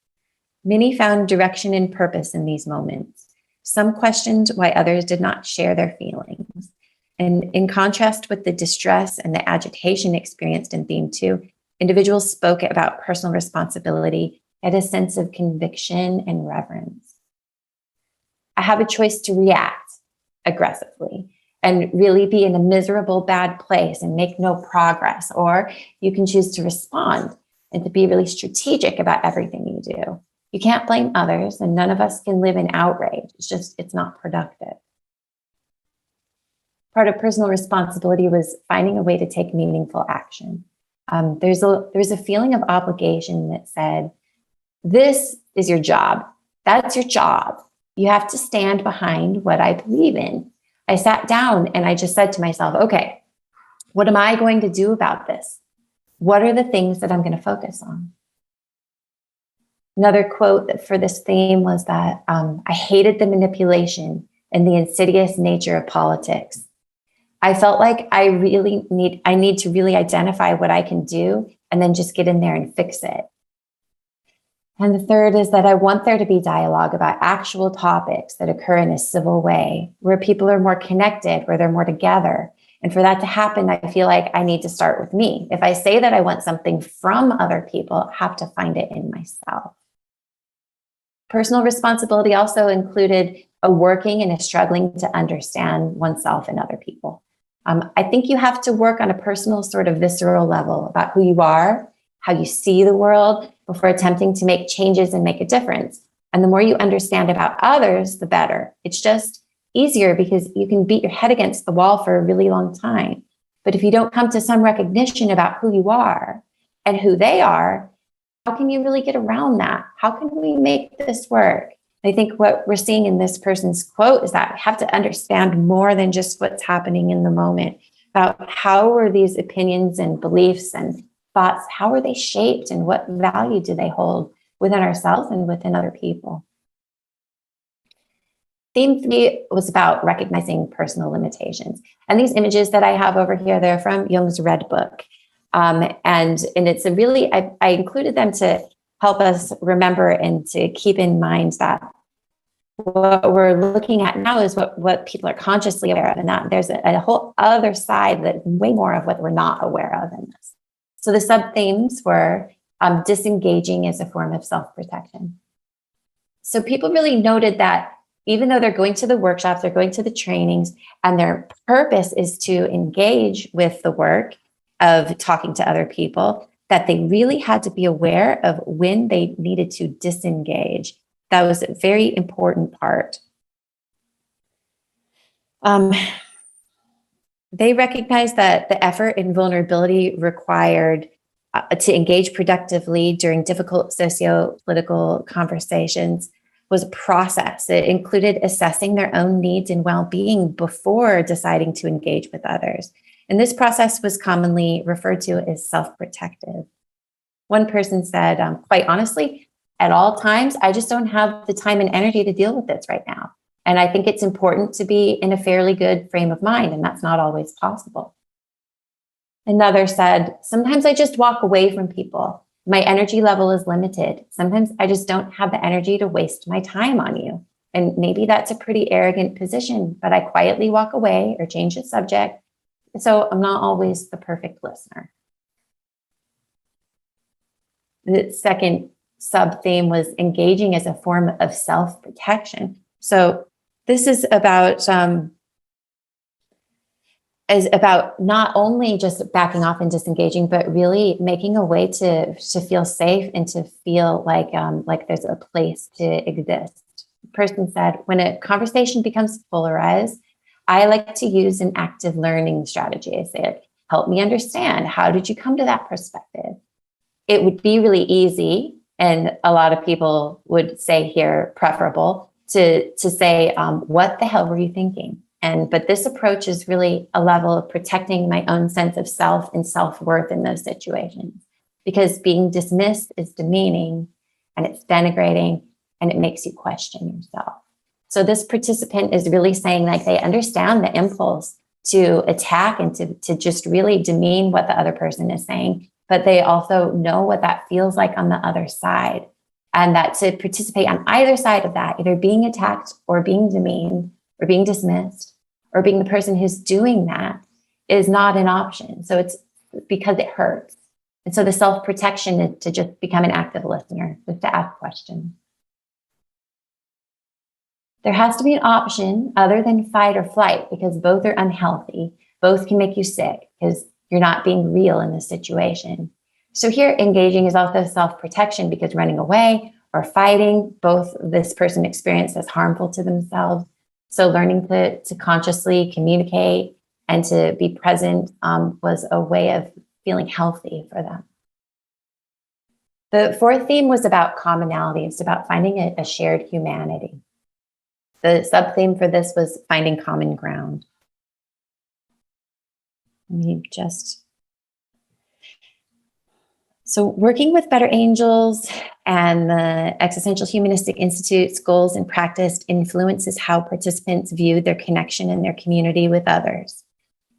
Many found direction and purpose in these moments. Some questioned why others did not share their feelings. And in contrast with the distress and the agitation experienced in theme 2, individuals spoke about personal responsibility at a sense of conviction and reverence. I have a choice to react aggressively and really be in a miserable, bad place and make no progress, or you can choose to respond and to be really strategic about everything you do. You can't blame others, and none of us can live in outrage. It's not productive. Part of personal responsibility was finding a way to take meaningful action. There's a feeling of obligation that said, this is your job. That's your job. You have to stand behind what I believe in. I sat down and I just said to myself, okay, what am I going to do about this? What are the things that I'm going to focus on? Another quote for this theme was that I hated the manipulation and the insidious nature of politics. I felt like I need to really identify what I can do and then just get in there and fix it. And the third is that I want there to be dialogue about actual topics that occur in a civil way, where people are more connected, where they're more together. And for that to happen, I feel like I need to start with me. If I say that I want something from other people, I have to find it in myself. Personal responsibility also included a working and a struggling to understand oneself and other people. I think you have to work on a personal sort of visceral level about who you are, how you see the world, before attempting to make changes and make a difference. And the more you understand about others, the better. It's just easier because you can beat your head against the wall for a really long time. But if you don't come to some recognition about who you are and who they are, how can you really get around that? How can we make this work? I think what we're seeing in this person's quote is that we have to understand more than just what's happening in the moment, about how are these opinions and beliefs and thoughts, how are they shaped and what value do they hold within ourselves and within other people? Theme 3 was about recognizing personal limitations. And these images that I have over here, they're from Jung's Red Book. And it's a really, I included them to help us remember and to keep in mind that what we're looking at now is what people are consciously aware of, and that there's a whole other side that way more of what we're not aware of in this. So the sub-themes were disengaging as a form of self-protection. So people really noted that even though they're going to the workshops, they're going to the trainings, and their purpose is to engage with the work of talking to other people, that they really had to be aware of when they needed to disengage. That was a very important part. They recognized that the effort and vulnerability required to engage productively during difficult socio-political conversations was a process. It included assessing their own needs and well-being before deciding to engage with others. And this process was commonly referred to as self-protective. One person said, quite honestly, at all times, I just don't have the time and energy to deal with this right now. And I think it's important to be in a fairly good frame of mind, and that's not always possible. Another said, sometimes I just walk away from people. My energy level is limited. Sometimes I just don't have the energy to waste my time on you. And maybe that's a pretty arrogant position, but I quietly walk away or change the subject. So I'm not always the perfect listener. The second sub-theme was engaging as a form of self-protection. So this is about not only just backing off and disengaging, but really making a way to feel safe and to feel like there's a place to exist. The person said, when a conversation becomes polarized, I like to use an active learning strategy. I say, help me understand. How did you come to that perspective? It would be really easy, and a lot of people would say here, preferable, to say, what the hell were you thinking? But this approach is really a level of protecting my own sense of self and self-worth in those situations, because being dismissed is demeaning and it's denigrating and it makes you question yourself. So this participant is really saying like they understand the impulse to attack and to just really demean what the other person is saying, but they also know what that feels like on the other side. And that to participate on either side of that, either being attacked or being demeaned or being dismissed or being the person who's doing that, is not an option. So it's because it hurts. And so the self-protection is to just become an active listener, just to ask questions. There has to be an option other than fight or flight, because both are unhealthy. Both can make you sick because you're not being real in the situation. So here, engaging is also self-protection, because running away or fighting, both this person experienced as harmful to themselves. So learning to consciously communicate and to be present was a way of feeling healthy for them. The fourth theme was about commonality. It's about finding a shared humanity. The sub-theme for this was finding common ground. So working with Better Angels and the Existential Humanistic Institute's goals and practice influences how participants view their connection and their community with others.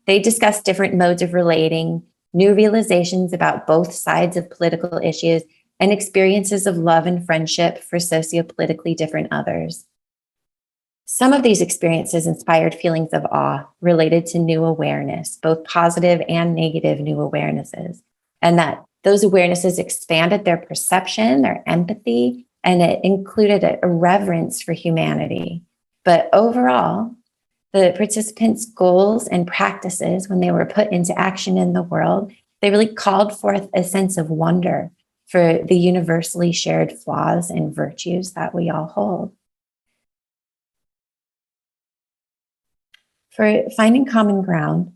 They discuss different modes of relating, new realizations about both sides of political issues, and experiences of love and friendship for socio-politically different others. Some of these experiences inspired feelings of awe related to new awareness, both positive and negative new awarenesses, and that those awarenesses expanded their perception, their empathy, and it included a reverence for humanity. But overall, the participants' goals and practices, when they were put into action in the world, they really called forth a sense of wonder for the universally shared flaws and virtues that we all hold. For finding common ground,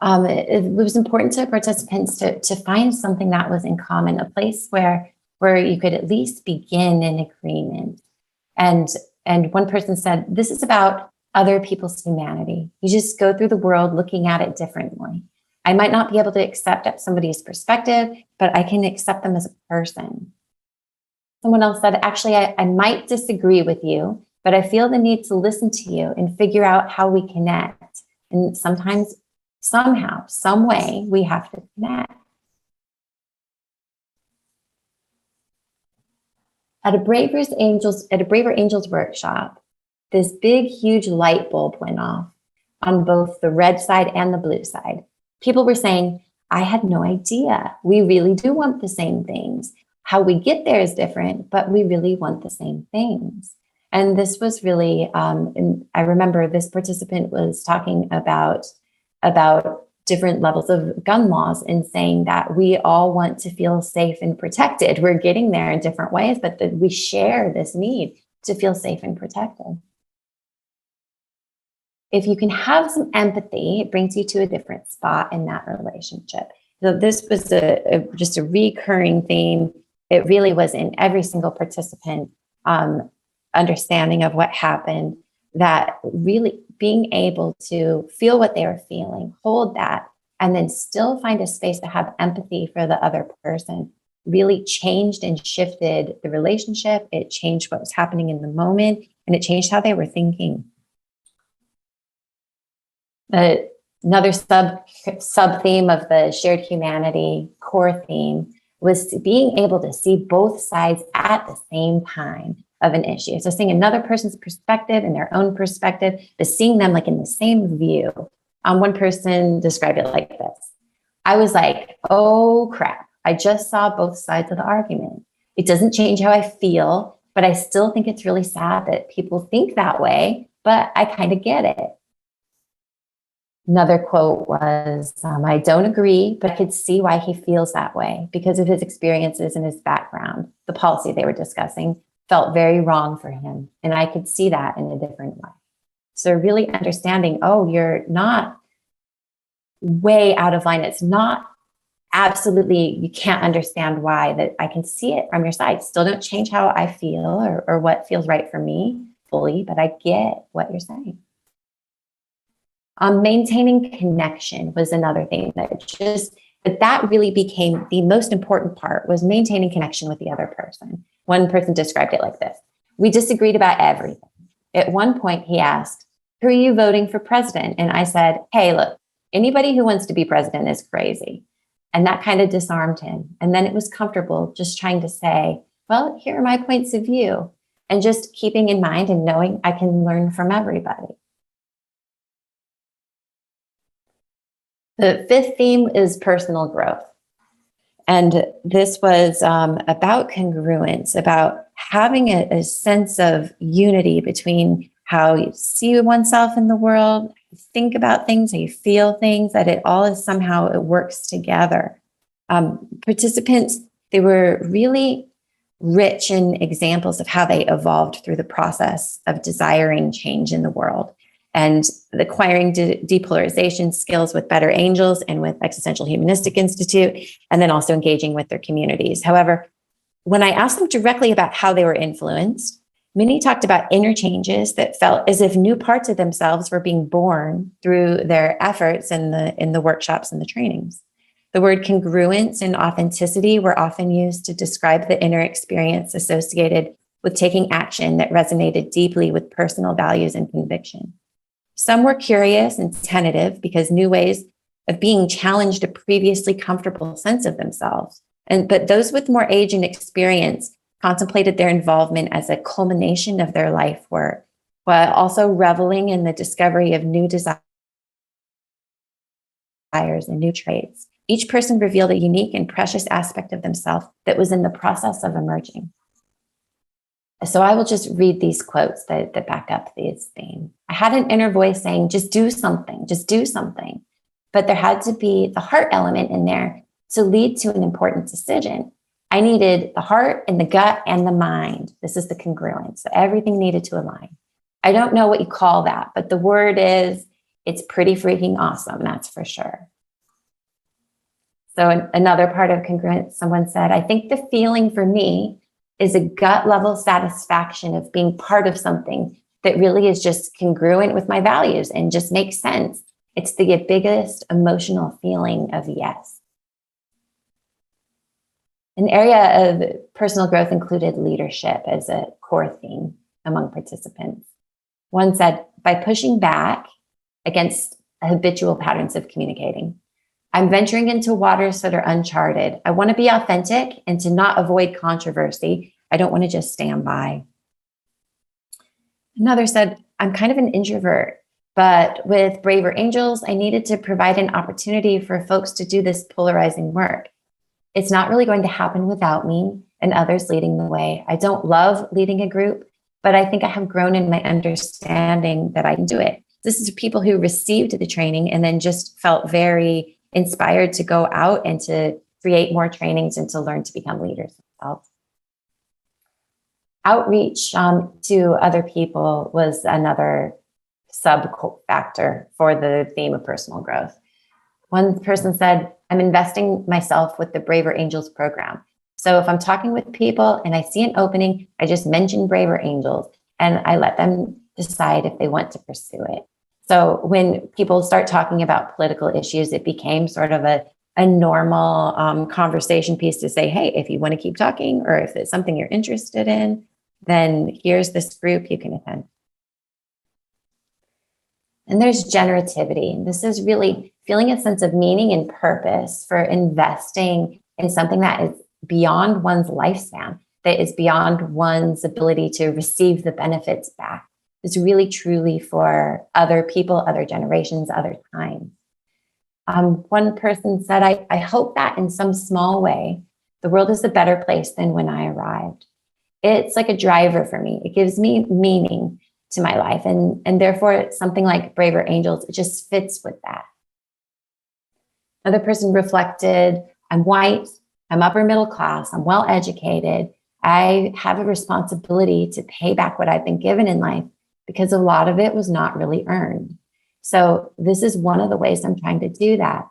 it was important to participants to find something that was in common, a place where you could at least begin an agreement. And one person said, this is about other people's humanity. You just go through the world looking at it differently. I might not be able to accept somebody's perspective, but I can accept them as a person. Someone else said, actually, I might disagree with you, but I feel the need to listen to you and figure out how we connect. And sometimes, somehow, some way, we have to connect. At a Braver Angels workshop, this big, huge light bulb went off on both the red side and the blue side. People were saying, I had no idea. We really do want the same things. How we get there is different, but we really want the same things. And this was really, and I remember this participant was talking about different levels of gun laws and saying that we all want to feel safe and protected. We're getting there in different ways, but that we share this need to feel safe and protected. if you can have some empathy, it brings you to a different spot in that relationship. So this was just a recurring theme. It really was in every single participant understanding of what happened, that really being able to feel what they were feeling, hold that, and then still find a space to have empathy for the other person really changed and shifted the relationship. It changed what was happening in the moment, and it changed how they were thinking. Another sub theme of the shared humanity core theme was being able to see both sides at the same time of an issue. So seeing another person's perspective and their own perspective, but seeing them like in the same view. One person described it like this. I was like, oh crap, I just saw both sides of the argument. It doesn't change how I feel, but I still think it's really sad that people think that way, but I kind of get it. Another quote was, I don't agree, but I could see why he feels that way because of his experiences and his background. The policy they were discussing felt very wrong for him, and I could see that in a different way. So really understanding, oh, you're not way out of line. It's not absolutely, you can't understand why, that I can see it from your side. Still don't change how I feel or what feels right for me fully, but I get what you're saying. Maintaining connection was another thing that really became the most important part, was maintaining connection with the other person. One person described it like this. We disagreed about everything. At one point he asked, who are you voting for president? And I said, hey, look, anybody who wants to be president is crazy. And that kind of disarmed him. And then it was comfortable just trying to say, well, here are my points of view. And just keeping in mind and knowing I can learn from everybody. The fifth theme is personal growth. And this was about congruence, about having a sense of unity between how you see oneself in the world, how you think about things, how you feel things, that it all is somehow, it works together. Participants, they were really rich in examples of how they evolved through the process of desiring change in the world and acquiring depolarization skills with Better Angels and with Existential Humanistic Institute, and then also engaging with their communities. However, when I asked them directly about how they were influenced, many talked about inner changes that felt as if new parts of themselves were being born through their efforts in the workshops and the trainings. The word congruence and authenticity were often used to describe the inner experience associated with taking action that resonated deeply with personal values and conviction. Some were curious and tentative because new ways of being challenged a previously comfortable sense of themselves. But those with more age and experience contemplated their involvement as a culmination of their life work, while also reveling in the discovery of new desires and new traits. Each person revealed a unique and precious aspect of themselves that was in the process of emerging. So I will just read these quotes that back up these themes. I had an inner voice saying, just do something, just do something. But there had to be the heart element in there to lead to an important decision. I needed the heart and the gut and the mind. This is the congruence. So everything needed to align. I don't know what you call that, but the word is, it's pretty freaking awesome, that's for sure. So another part of congruence, someone said, I think the feeling for me is a gut level satisfaction of being part of something that really is just congruent with my values and just makes sense. It's the biggest emotional feeling of yes. An area of personal growth included leadership as a core theme among participants. One said, by pushing back against habitual patterns of communicating, I'm venturing into waters that are uncharted. I want to be authentic and to not avoid controversy. I don't want to just stand by. Another said, I'm kind of an introvert, but with Braver Angels, I needed to provide an opportunity for folks to do this polarizing work. It's not really going to happen without me and others leading the way. I don't love leading a group, but I think I have grown in my understanding that I can do it. This is people who received the training and then just felt very inspired to go out and to create more trainings and to learn to become leaders themselves. Outreach to other people was another sub-factor for the theme of personal growth. One person said, I'm investing myself with the Braver Angels program. So if I'm talking with people and I see an opening, I just mention Braver Angels and I let them decide if they want to pursue it. So when people start talking about political issues, it became sort of a normal conversation piece to say, hey, if you want to keep talking or if it's something you're interested in, then here's this group you can attend. And there's generativity. This is really feeling a sense of meaning and purpose for investing in something that is beyond one's lifespan, that is beyond one's ability to receive the benefits back. It's really truly for other people, other generations, other times. One person said, I hope that in some small way, the world is a better place than when I arrived. It's like a driver for me. It gives me meaning to my life. And therefore, something like Braver Angels, it just fits with that. Another person reflected, I'm white, I'm upper middle class, I'm well educated. I have a responsibility to pay back what I've been given in life because a lot of it was not really earned. So this is one of the ways I'm trying to do that.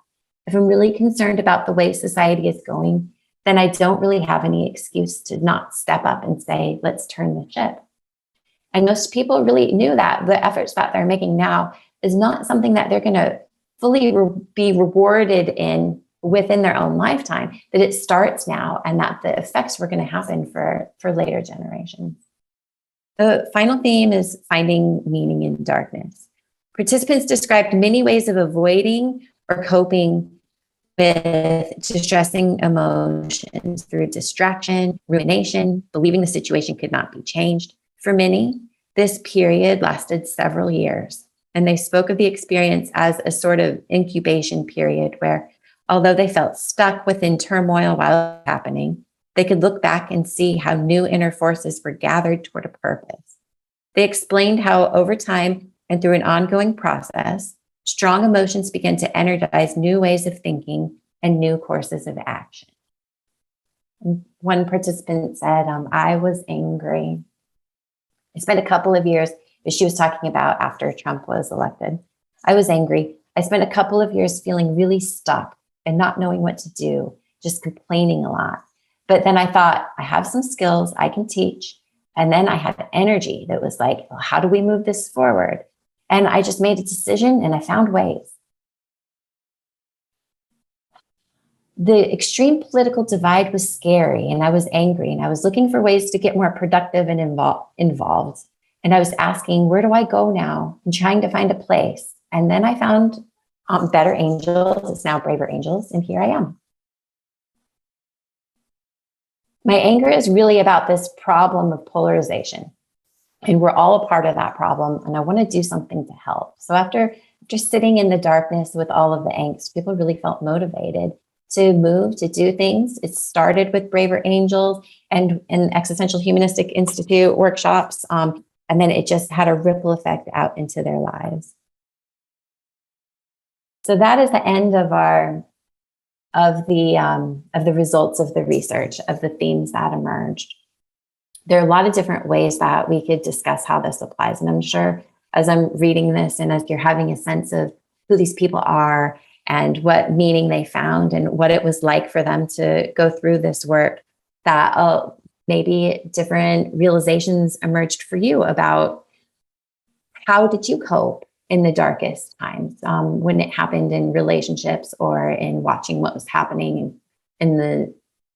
If I'm really concerned about the way society is going, then I don't really have any excuse to not step up and say, let's turn the ship. And most people really knew that the efforts that they're making now is not something that they're going to fully be rewarded in within their own lifetime, that it starts now and that the effects were going to happen for later generations. The final theme is finding meaning in darkness. Participants described many ways of avoiding or coping with distressing emotions through distraction, rumination, believing the situation could not be changed. For many, this period lasted several years, and they spoke of the experience as a sort of incubation period where, although they felt stuck within turmoil while it was happening, they could look back and see how new inner forces were gathered toward a purpose. They explained how over time and through an ongoing process, strong emotions began to energize new ways of thinking and new courses of action. One participant said, I was angry. I spent a couple of years, as she was talking about after Trump was elected, I was angry. I spent a couple of years feeling really stuck and not knowing what to do, just complaining a lot. But then I thought, I have some skills I can teach. And then I had energy that was like, well, how do we move this forward? And I just made a decision and I found ways. The extreme political divide was scary and I was angry and I was looking for ways to get more productive and involved. And I was asking, where do I go now? And trying to find a place. And then I found Better Angels. It's now Braver Angels. And here I am. My anger is really about this problem of polarization. And we're all a part of that problem. And I want to do something to help. So after just sitting in the darkness with all of the angst, people really felt motivated to move, to do things. It started with Braver Angels and Existential Humanistic Institute workshops. And then it just had a ripple effect out into their lives. So that is the end of the results of the research, of the themes that emerged. There are a lot of different ways that we could discuss how this applies. And I'm sure as I'm reading this and as you're having a sense of who these people are and what meaning they found and what it was like for them to go through this work, that maybe different realizations emerged for you about how did you cope in the darkest times when it happened in relationships or in watching what was happening in the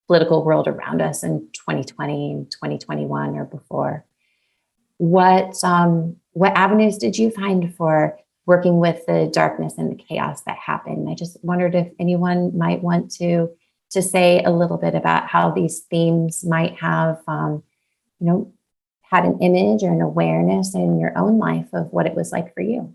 political world around us in 2020 and 2021 or before. What avenues did you find for working with the darkness and the chaos that happened? I just wondered if anyone might want to say a little bit about how these themes might have, had an image or an awareness in your own life of what it was like for you.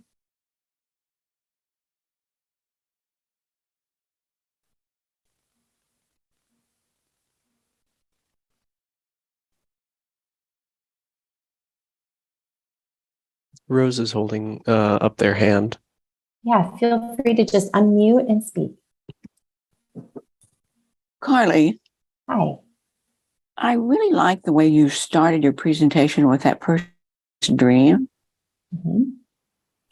Rose is holding up their hand. Yeah, feel free to just unmute and speak. Carly, Hi. I really like the way you started your presentation with that person's dream. Mm-hmm.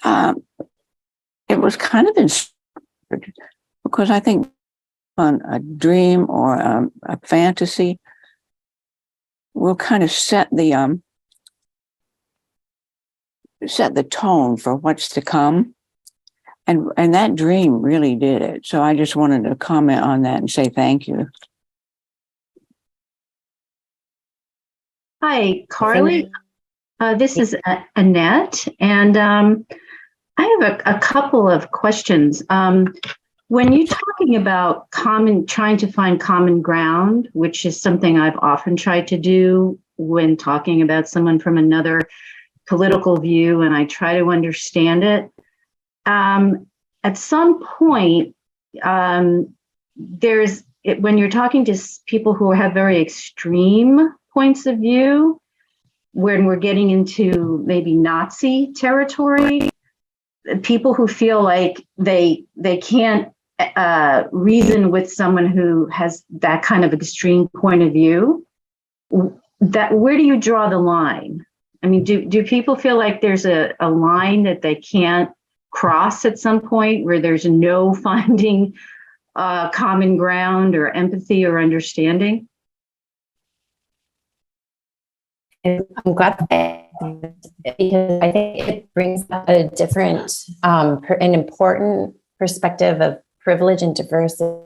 it was kind of inspired because I think on a dream or a fantasy will kind of set the tone for what's to come. And that dream really did it. So I just wanted to comment on that and say thank you. Hi, Carly. This is Annette, and I have a couple of questions. When you're talking about trying to find common ground, which is something I've often tried to do when talking about someone from another political view, and I try to understand it. At some point, when you're talking to people who have very extreme points of view, when we're getting into maybe Nazi territory, people who feel like they can't reason with someone who has that kind of extreme point of view, where do you draw the line? I mean, do people feel like there's a line that they can't cross at some point where there's no finding common ground or empathy or understanding? I'm glad because I think it brings up a different, an important perspective of privilege and diversity.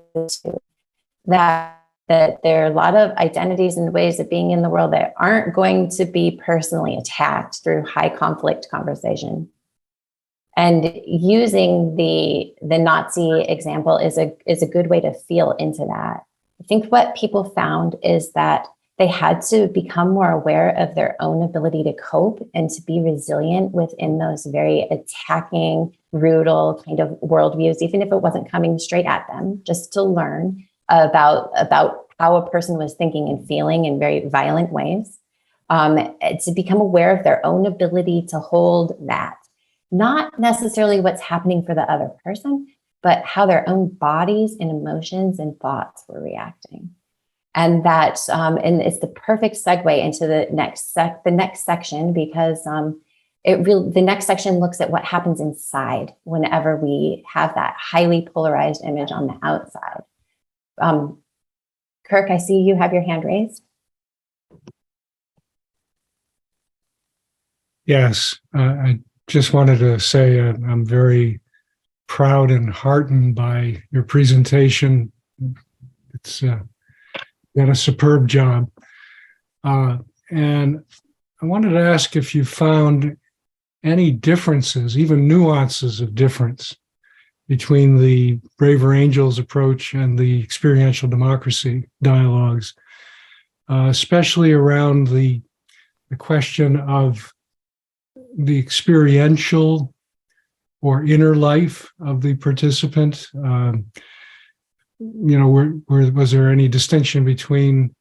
That there are a lot of identities and ways of being in the world that aren't going to be personally attacked through high conflict conversation. And using the Nazi example is a good way to feel into that. I think what people found is that they had to become more aware of their own ability to cope and to be resilient within those very attacking, brutal kind of worldviews, even if it wasn't coming straight at them, just to learn about how a person was thinking and feeling in very violent ways, to become aware of their own ability to hold that. Not necessarily what's happening for the other person, but how their own bodies and emotions and thoughts were reacting. And that, and it's the perfect segue into the next section, because the next section looks at what happens inside whenever we have that highly polarized image on the outside. Kirk, I see you have your hand raised. Yes, I just wanted to say I'm very proud and heartened by your presentation. It's done a superb job. And I wanted to ask if you found any differences, even nuances of difference, between the Braver Angels approach and the experiential democracy dialogues, especially around the question of the experiential or inner life of the participant. Was there any distinction between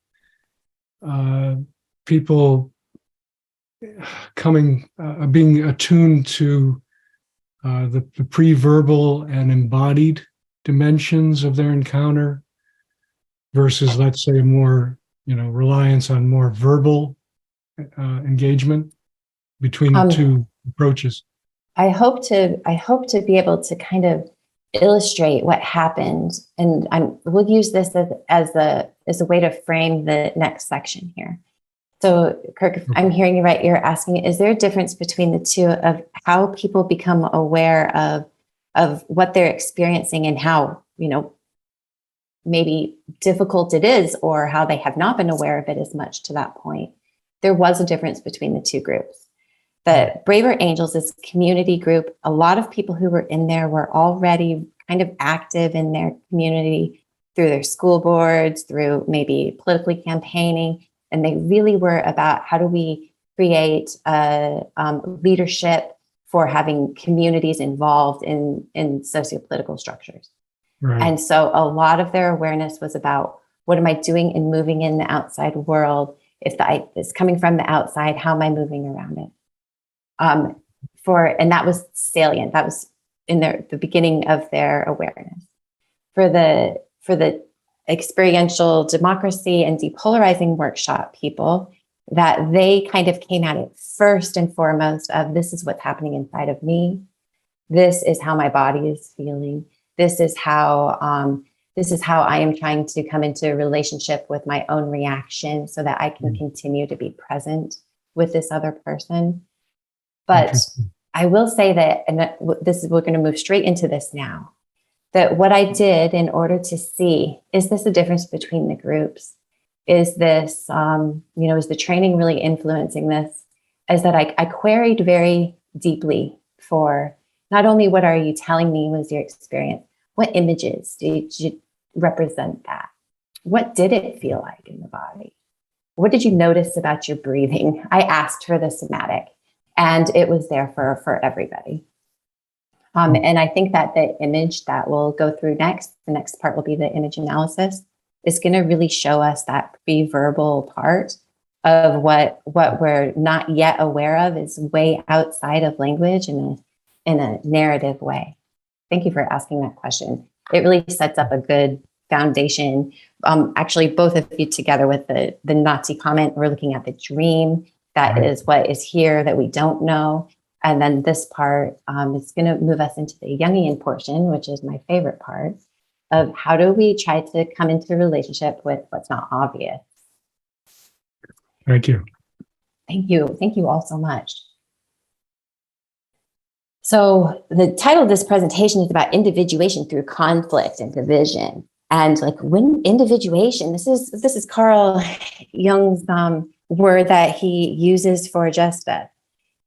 people being attuned to the pre-verbal and embodied dimensions of their encounter versus, let's say, more, reliance on more verbal engagement between the two approaches? I hope to be able to kind of illustrate what happened, and we'll use this as a way to frame the next section here. So, Kirk, if I'm hearing you right, you're asking, is there a difference between the two of how people become aware of what they're experiencing and how, maybe difficult it is, or how they have not been aware of it as much to that point? There was a difference between the two groups. The Braver Angels is a community group. A lot of people who were in there were already kind of active in their community through their school boards, through maybe politically campaigning. And they really were about how do we create leadership for having communities involved in socio-political structures. Right. And so a lot of their awareness was about, what am I doing in moving in the outside world? If it's coming from the outside, how am I moving around it? And that was salient. That was in the beginning of their awareness. For the experiential democracy and depolarizing workshop people, that they kind of came at it first and foremost of, this is what's happening inside of me. this is how my body is feeling. This is how I am trying to come into a relationship with my own reaction so that I can continue to be present with this other person. But I will say that, and we're going to move straight into this now, that what I did in order to see, is this a difference between the groups? Is this, is the training really influencing this? Is that I queried very deeply for not only what are you telling me was your experience, what images did you represent that? What did it feel like in the body? What did you notice about your breathing? I asked for the somatic, and it was there for everybody. And I think that the image that we'll go through next, the next part will be the image analysis, is going to really show us that pre-verbal part of what we're not yet aware of is way outside of language in a narrative way. Thank you for asking that question. It really sets up a good foundation. Actually, both of you together with the Nazi comment, we're looking at the dream. That is what is here that we don't know. And then this part is going to move us into the Jungian portion, which is my favorite part, of how do we try to come into a relationship with what's not obvious. Thank you. Thank you. Thank you all so much. So the title of this presentation is about individuation through conflict and division. And like when individuation, this is Carl Jung's word that he uses for just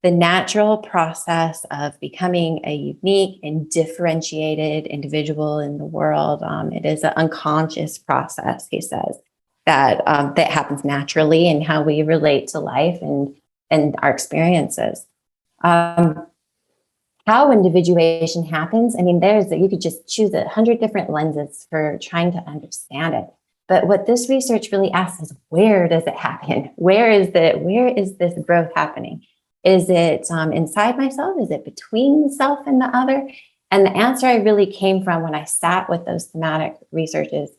the natural process of becoming a unique and differentiated individual in the world. It is an unconscious process, he says, that happens naturally in how we relate to life and our experiences. How individuation happens, I mean, you could just choose 100 different lenses for trying to understand it. But what this research really asks is, where does it happen? Where is this growth happening? Is it inside myself? Is it between the self and the other? And the answer I really came from when I sat with those thematic researches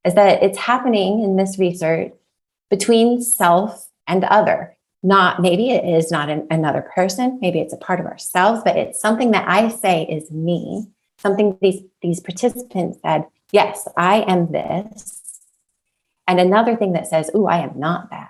is that it's happening in this research between self and other. Maybe it is not another person, maybe it's a part of ourselves, but it's something that I say is me, something these participants said, yes, I am this. And another thing that says, ooh, I am not that.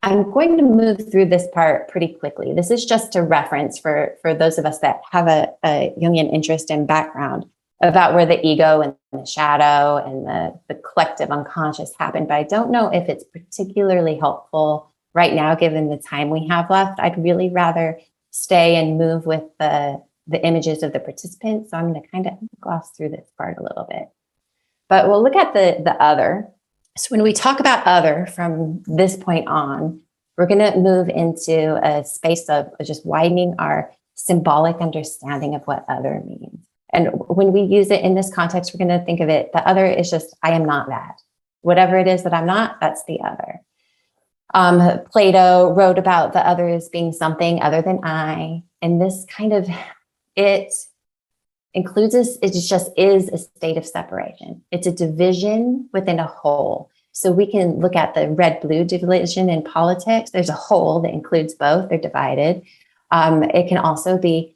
I'm going to move through this part pretty quickly. This is just a reference for those of us that have a Jungian interest and background about where the ego and the shadow and the collective unconscious happen. But I don't know if it's particularly helpful right now, given the time we have left. I'd really rather stay and move with the images of the participants. So I'm going to kind of gloss through this part a little bit. But we'll look at the other. So when we talk about other from this point on, we're going to move into a space of just widening our symbolic understanding of what other means. And when we use it in this context, we're going to think of it, the other is just, I am not that. Whatever it is that I'm not, that's the other. Plato wrote about the other as being something other than I. And this it includes us, it just is a state of separation. It's a division within a whole. So we can look at the red-blue division in politics. There's a whole that includes both, they're divided. It can also be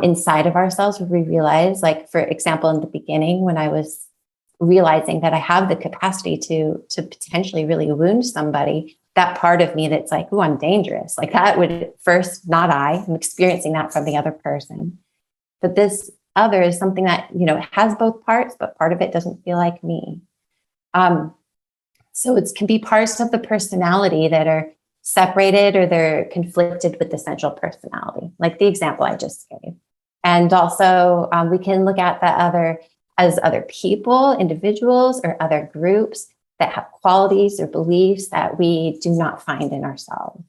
inside of ourselves where we realize, like, for example, in the beginning, when I was realizing that I have the capacity to potentially really wound somebody, that part of me that's like, oh, I'm dangerous. Like that would first, not I'm experiencing that from the other person. But this other is something that, has both parts, but part of it doesn't feel like me. So it can be parts of the personality that are separated or they're conflicted with the central personality, like the example I just gave. And also we can look at the other as other people, individuals, or other groups that have qualities or beliefs that we do not find in ourselves.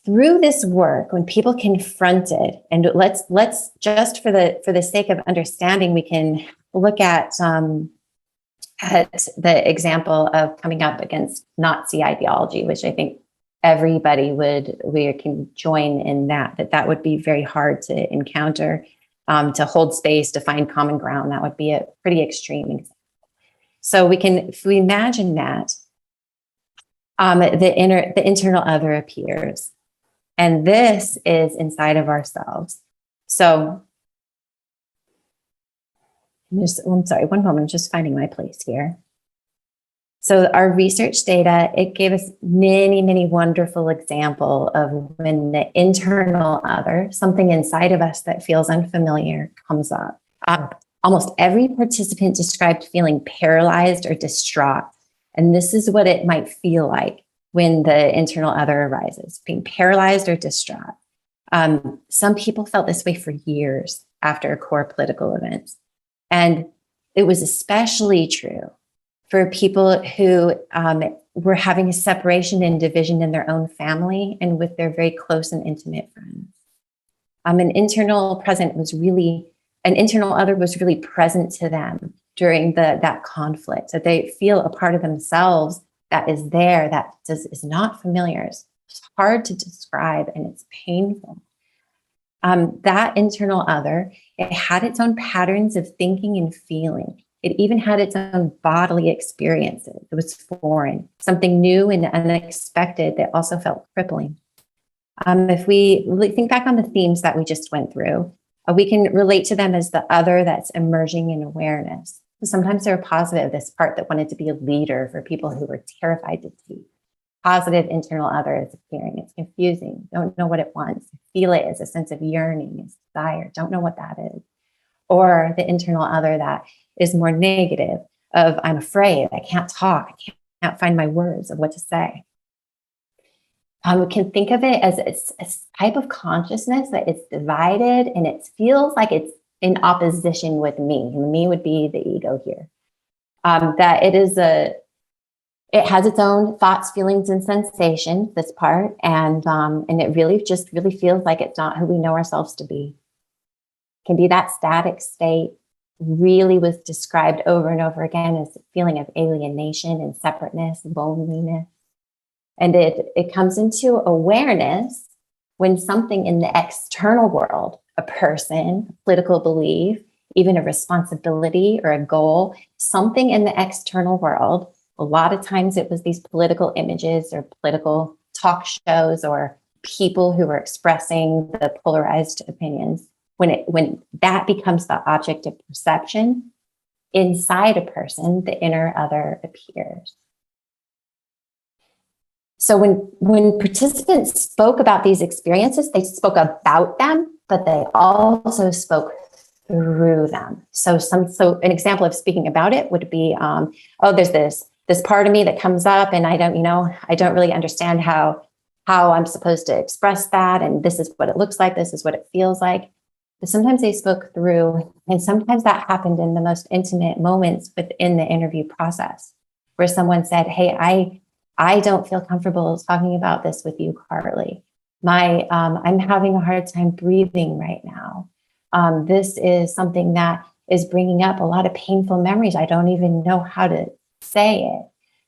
Through this work, when people confront it, and let's just for the sake of understanding, we can look at the example of coming up against Nazi ideology, which I think everybody we can join in that would be very hard to encounter, to hold space, to find common ground. That would be a pretty extreme example. So if we imagine that, the internal other appears. And this is inside of ourselves. So I'm sorry, one moment, I'm just finding my place here. So our research data, it gave us many, many wonderful examples of when the internal other, something inside of us that feels unfamiliar, comes up. Almost every participant described feeling paralyzed or distraught. And this is what it might feel like when the internal other arises, being paralyzed or distraught. Some people felt this way for years after core political events. And it was especially true for people who were having a separation and division in their own family and with their very close and intimate friends. An internal other was really present to them during that conflict. So they feel a part of themselves that is there, that is not familiar. It's hard to describe and it's painful. That internal other, it had its own patterns of thinking and feeling. It even had its own bodily experiences. It was foreign, something new and unexpected that also felt crippling. If we think back on the themes that we just went through, we can relate to them as the other that's emerging in awareness. Sometimes they're positive, this part that wanted to be a leader for people who were terrified to speak. Positive internal other is appearing. It's confusing. Don't know what it wants. Feel it as a sense of yearning, as desire. Don't know what that is. Or the internal other that is more negative of I'm afraid, I can't talk, I can't find my words of what to say. We can think of it as a type of consciousness that it's divided and it feels like it's in opposition with me. And me would be the ego here. That it has its own thoughts, feelings, and sensations, this part, and it really feels like it's not who we know ourselves to be. It can be that static state, really was described over and over again as a feeling of alienation and separateness, loneliness. And it comes into awareness when something in the external world, a person, a political belief, even a responsibility or a goal, something in the external world. A lot of times it was these political images or political talk shows or people who were expressing the polarized opinions. When that becomes the object of perception, inside a person, the inner other appears. So when participants spoke about these experiences, they spoke about them, but they also spoke through them. So an example of speaking about it would be, there's this part of me that comes up and I don't really understand how I'm supposed to express that. And this is what it looks like. This is what it feels like. But sometimes they spoke through, and sometimes that happened in the most intimate moments within the interview process, where someone said, hey, I don't feel comfortable talking about this with you, Carly. I'm having a hard time breathing right now. This is something that is bringing up a lot of painful memories. I don't even know how to say it.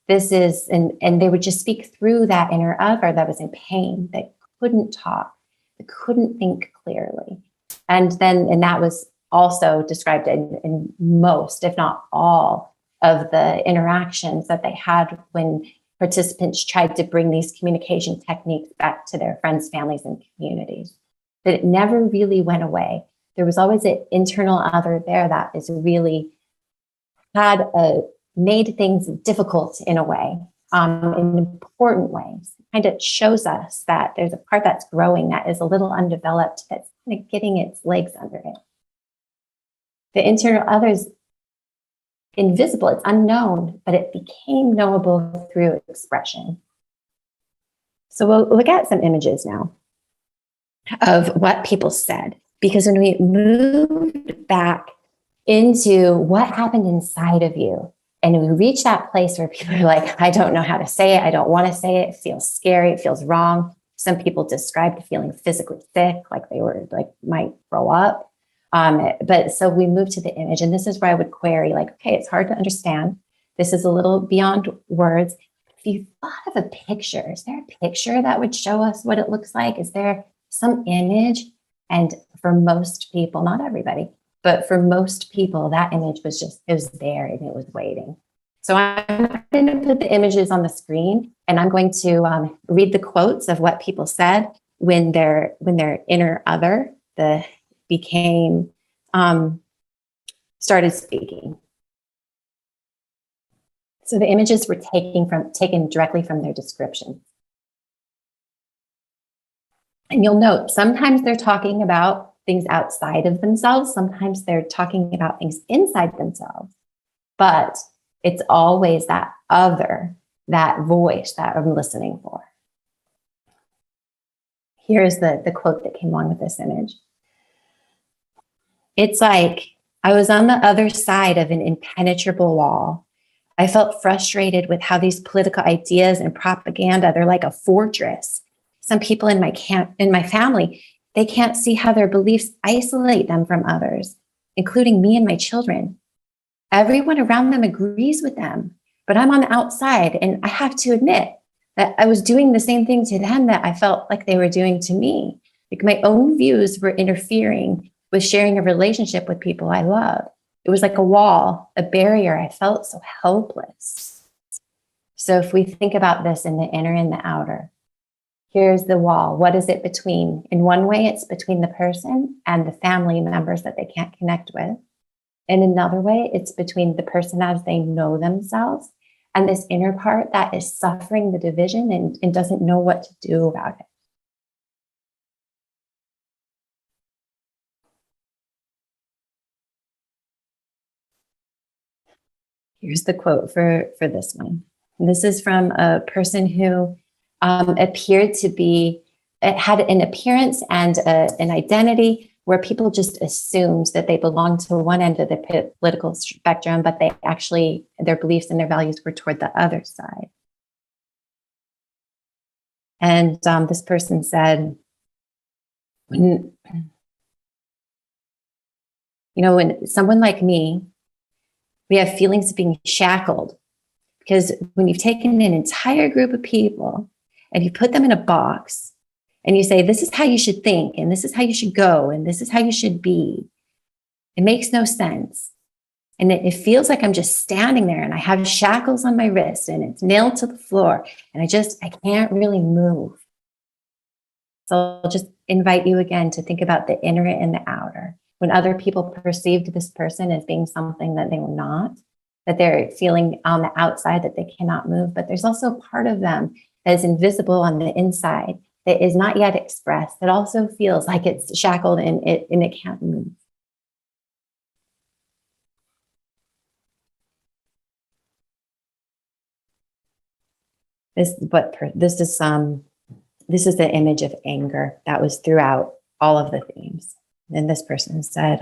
This is, and they would just speak through that inner other that was in pain, that couldn't talk, that couldn't think clearly. And that was also described in most, if not all, of the interactions that they had when participants tried to bring these communication techniques back to their friends, families, and communities. That it never really went away. There was always an internal other there that is really made things difficult in a way, in important ways. Kind of shows us that there's a part that's growing that is a little undeveloped, that's kind of getting its legs under it. The internal other is invisible, it's unknown, but it became knowable through expression. So we'll look at some images now of what people said, because when we moved back into what happened inside of you, and we reach that place where people are like, I don't know how to say it. I don't want to say it. It feels scary. It feels wrong. Some people described feeling physically sick, like they were might throw up. But so we moved to the image, and this is where I would query, okay, it's hard to understand. This is a little beyond words. If you thought of a picture, is there a picture that would show us what it looks like? Is there some image? And for most people, not everybody, but for most people, that image was it was there and it was waiting. So I'm going to put the images on the screen, and I'm going to read the quotes of what people said. when their inner other, became, started speaking. So the images were taken directly from their description. And you'll note, sometimes they're talking about things outside of themselves. Sometimes they're talking about things inside themselves. But it's always that other, that voice that I'm listening for. Here's the quote that came along with this image. It's like I was on the other side of an impenetrable wall. I felt frustrated with how these political ideas and propaganda, they're like a fortress. Some people in my family, they can't see how their beliefs isolate them from others, including me and my children. Everyone around them agrees with them, but I'm on the outside, and I have to admit that I was doing the same thing to them that I felt like they were doing to me. Like my own views were interfering with sharing a relationship with people I love. It was like a wall, a barrier. I felt so helpless. So if we think about this in the inner and the outer, here's the wall. What is it between? In one way, it's between the person and the family members that they can't connect with. In another way, it's between the person as they know themselves and this inner part that is suffering the division and doesn't know what to do about it. Here's the quote for this one. This is from a person who appeared to be, it had an appearance and an identity where people just assumed that they belonged to one end of the political spectrum, but they actually, their beliefs and their values were toward the other side. And this person said, when someone like me, we have feelings of being shackled, because when you've taken an entire group of people and you put them in a box and you say, this is how you should think, and this is how you should go, and this is how you should be, it makes no sense. And it feels like I'm just standing there and I have shackles on my wrist and it's nailed to the floor and I can't really move. So I'll just invite you again to think about the inner and the outer. When other people perceived this person as being something that they were not, that they're feeling on the outside that they cannot move, but there's also part of them that is invisible on the inside, that is not yet expressed, that also feels like it's shackled and it can't move. This is the image of anger that was throughout all of the themes. And this person said,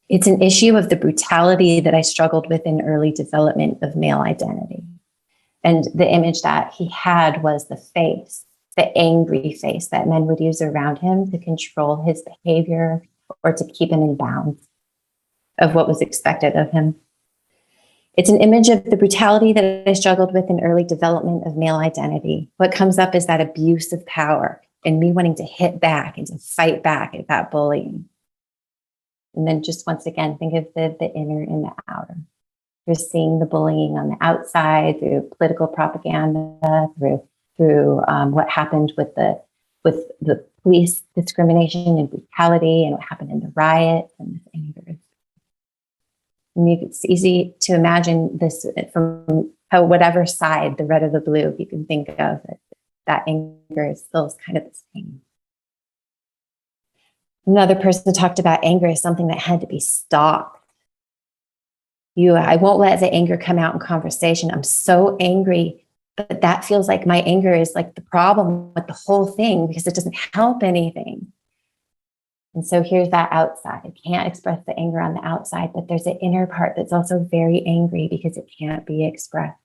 it's an issue of the brutality that I struggled with in early development of male identity. And the image that he had was the face, the angry face that men would use around him to control his behavior or to keep him in bounds of what was expected of him. It's an image of the brutality that I struggled with in early development of male identity. What comes up is that abuse of power and me wanting to hit back and to fight back at that bullying. And then just once again, think of the inner and the outer. You're seeing the bullying on the outside through political propaganda, through what happened with the police discrimination and brutality, and what happened in the riot and the anger. And it's easy to imagine this from whatever side, the red or the blue, you can think of it. That anger is still kind of the same. Another person talked about anger as something that had to be stopped. I won't let the anger come out in conversation. I'm so angry, but that feels like my anger is like the problem with the whole thing because it doesn't help anything. And so here's that outside. Can't express the anger on the outside, but there's an inner part that's also very angry because it can't be expressed.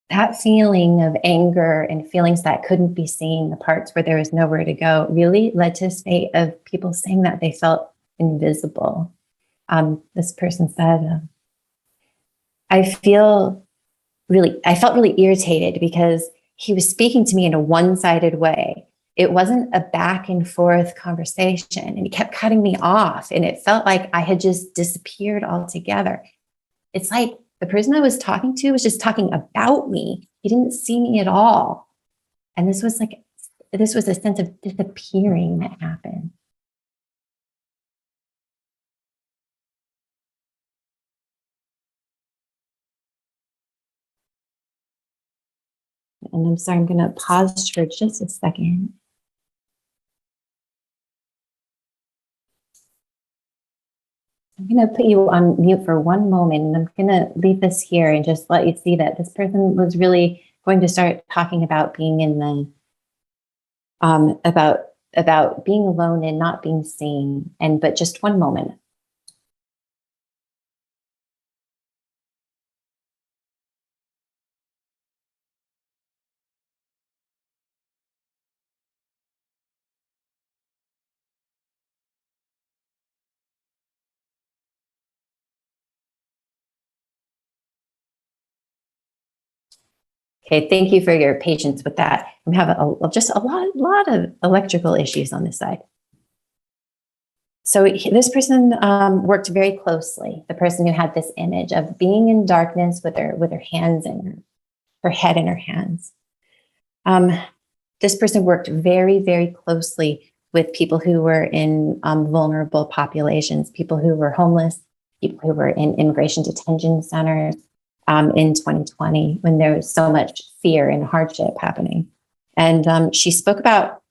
That feeling of anger and feelings that couldn't be seen, the parts where there was nowhere to go, really led to a state of people saying that they felt invisible. This person said, I felt really irritated because he was speaking to me in a one-sided way. It wasn't a back and forth conversation, and he kept cutting me off, and it felt like I had just disappeared altogether. It's like The person I was talking to was just talking about me. He didn't see me at all. And this was a sense of disappearing that happened. And I'm sorry, I'm going to pause for just a second. I'm going to put you on mute for one moment, and I'm going to leave this here and just let you see that this person was really going to start talking about being in the, about being alone and not being seen. But just one moment. Okay, thank you for your patience with that. I'm having just a lot of electrical issues on this side. So this person worked very closely. The person who had this image of being in darkness with her hands in her head in her hands. This person worked very, very closely with people who were in vulnerable populations, people who were homeless, people who were in immigration detention centers. In 2020, when there was so much fear and hardship happening. And she spoke about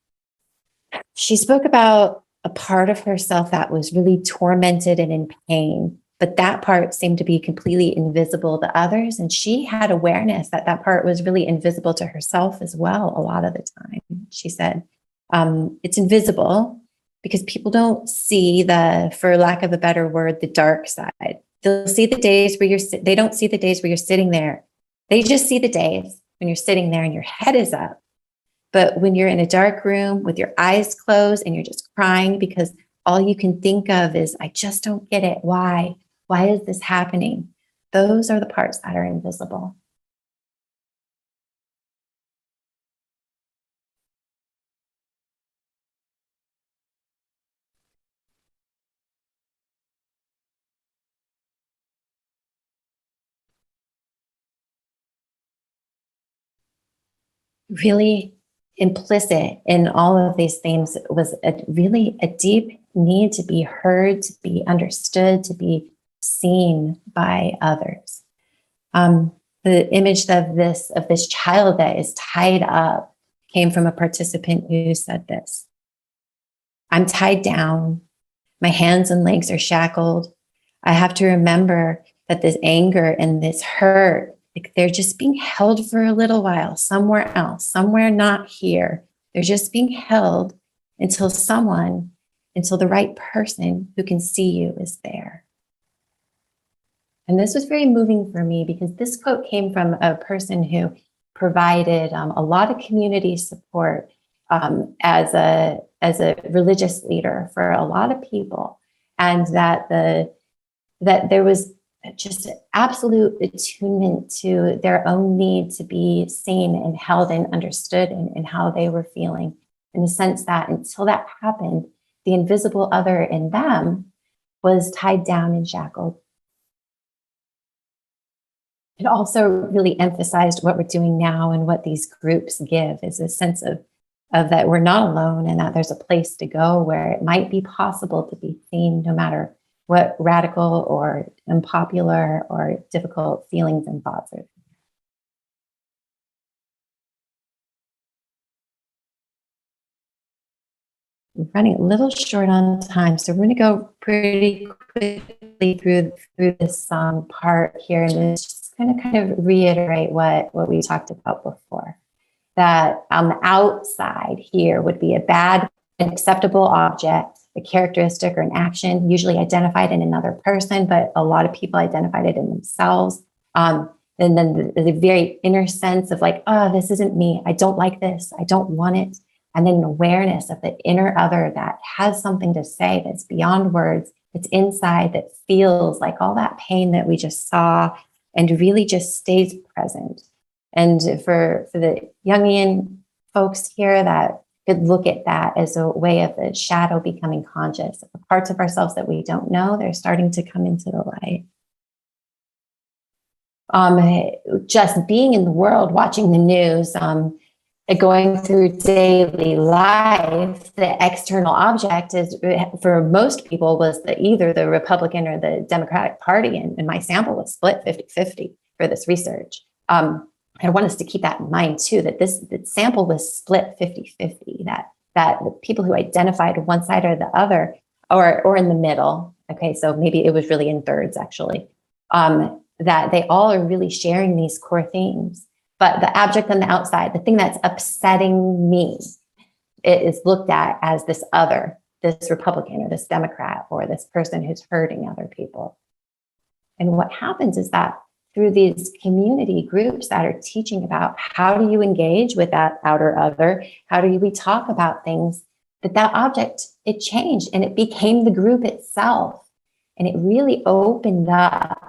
a part of herself that was really tormented and in pain, but that part seemed to be completely invisible to others. And she had awareness that that part was really invisible to herself as well. A lot of the time, she said, it's invisible because people don't see for lack of a better word, the dark side. They'll see the days where they don't see the days where you're sitting there. They just see the days when you're sitting there and your head is up. But when you're in a dark room with your eyes closed and you're just crying because all you can think of is, I just don't get it. Why? Why is this happening? Those are the parts that are invisible. Really implicit in all of these things was a deep need to be heard, to be understood, to be seen by others. The image of this child that is tied up came from a participant who said this: I'm tied down, my hands and legs are shackled. I have to remember that this anger and this hurt, they're just being held for a little while, somewhere else, somewhere not here. They're just being held until the right person who can see you is there. And this was very moving for me because this quote came from a person who provided a lot of community support as a religious leader for a lot of people, and that there was just absolute attunement to their own need to be seen and held and understood in how they were feeling, in the sense that until that happened, the invisible other in them was tied down and shackled. It also really emphasized what we're doing now and what these groups give is a sense of that we're not alone and that there's a place to go where it might be possible to be seen no matter what radical or unpopular or difficult feelings and thoughts are. We're running a little short on time, so we're going to go pretty quickly through this part here, and just kind of reiterate what we talked about before. That on the outside here would be a bad, acceptable object, a characteristic or an action, usually identified in another person, but a lot of people identified it in themselves. And then the very inner sense of like, oh, this isn't me. I don't like this. I don't want it. And then an awareness of the inner other that has something to say that's beyond words, that's inside, that feels like all that pain that we just saw and really just stays present. And for the Jungian folks here that could look at that as a way of the shadow becoming conscious, the parts of ourselves that we don't know, they're starting to come into the light. just being in the world, watching the news, going through daily life, the external object is, for most people, was either the Republican or the Democratic Party. And my sample was split 50-50 for this research. I want us to keep that in mind too, that the sample was split 50-50, that the people who identified one side or the other, or in the middle, okay, so maybe it was really in thirds actually, that they all are really sharing these core themes. But the object on the outside, the thing that's upsetting me, it is looked at as this other, this Republican or this Democrat or this person who's hurting other people. And what happens is that through these community groups that are teaching about how do you engage with that outer other, how do we talk about things, that object, it changed and it became the group itself. And it really opened up.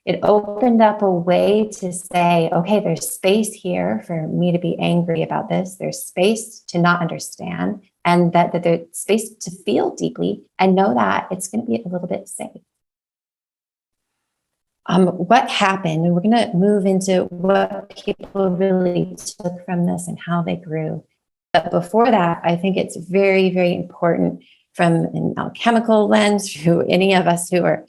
It opened up a way to say, okay, there's space here for me to be angry about this. There's space to not understand, and that there's space to feel deeply and know that it's going to be a little bit safe. What happened, and we're going to move into what people really took from this and how they grew. But before that, I think it's very, very important from an alchemical lens, for any of us who are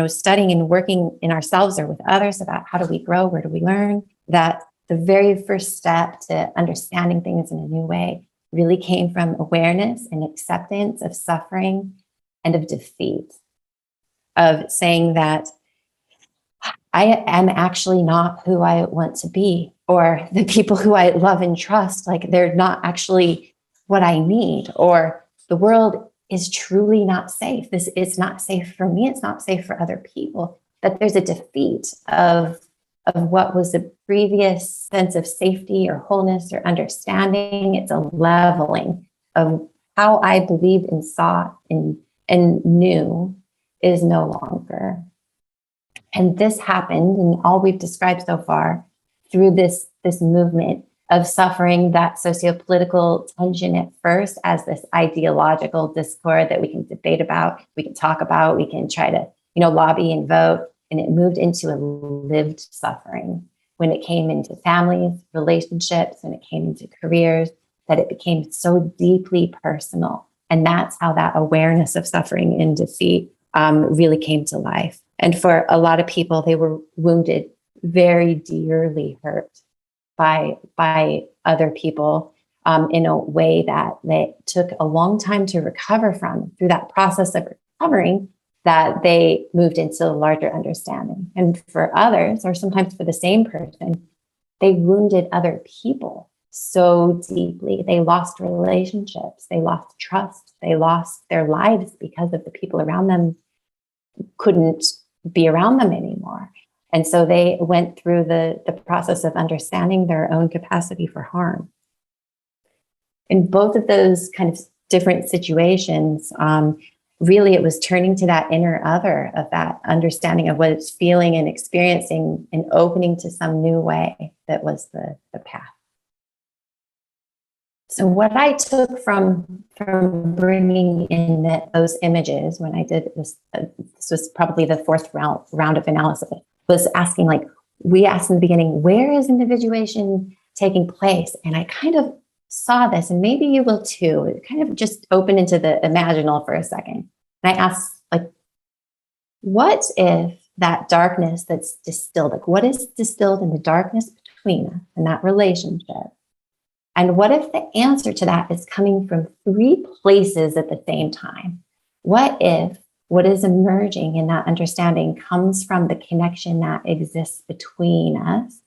studying and working in ourselves or with others about how do we grow, where do we learn, that the very first step to understanding things in a new way really came from awareness and acceptance of suffering and of defeat, of saying that I am actually not who I want to be, or the people who I love and trust, like they're not actually what I need, or the world is truly not safe. This is not safe for me. It's not safe for other people. That there's a defeat of what was the previous sense of safety or wholeness or understanding. It's a leveling of how I believed and saw and knew is no longer. And this happened, and all we've described so far, through this movement of suffering, that socio-political tension at first as this ideological discord that we can debate about, we can talk about, we can try to, lobby and vote. And it moved into a lived suffering when it came into families, relationships, and it came into careers, that it became so deeply personal. And that's how that awareness of suffering and defeat really came to life. And for a lot of people, they were wounded, very dearly hurt by other people in a way that they took a long time to recover from. Through that process of recovering, that they moved into a larger understanding. And for others, or sometimes for the same person, they wounded other people so deeply. They lost relationships, they lost trust, they lost their lives because of the people around them couldn't be around them anymore. And so they went through the process of understanding their own capacity for harm. In both of those kind of different situations, really it was turning to that inner other, of that understanding of what it's feeling and experiencing, and opening to some new way that was the path. So what I took from bringing in those images when I did this, this was probably the fourth round of analysis, was asking, we asked in the beginning, where is individuation taking place? And I kind of saw this, and maybe you will too. It kind of just opened into the imaginal for a second. And I asked, what if that darkness that's distilled, what is distilled in the darkness between us and that relationship? And what if the answer to that is coming from three places at the same time? What if what is emerging in that understanding comes from the connection that exists between us,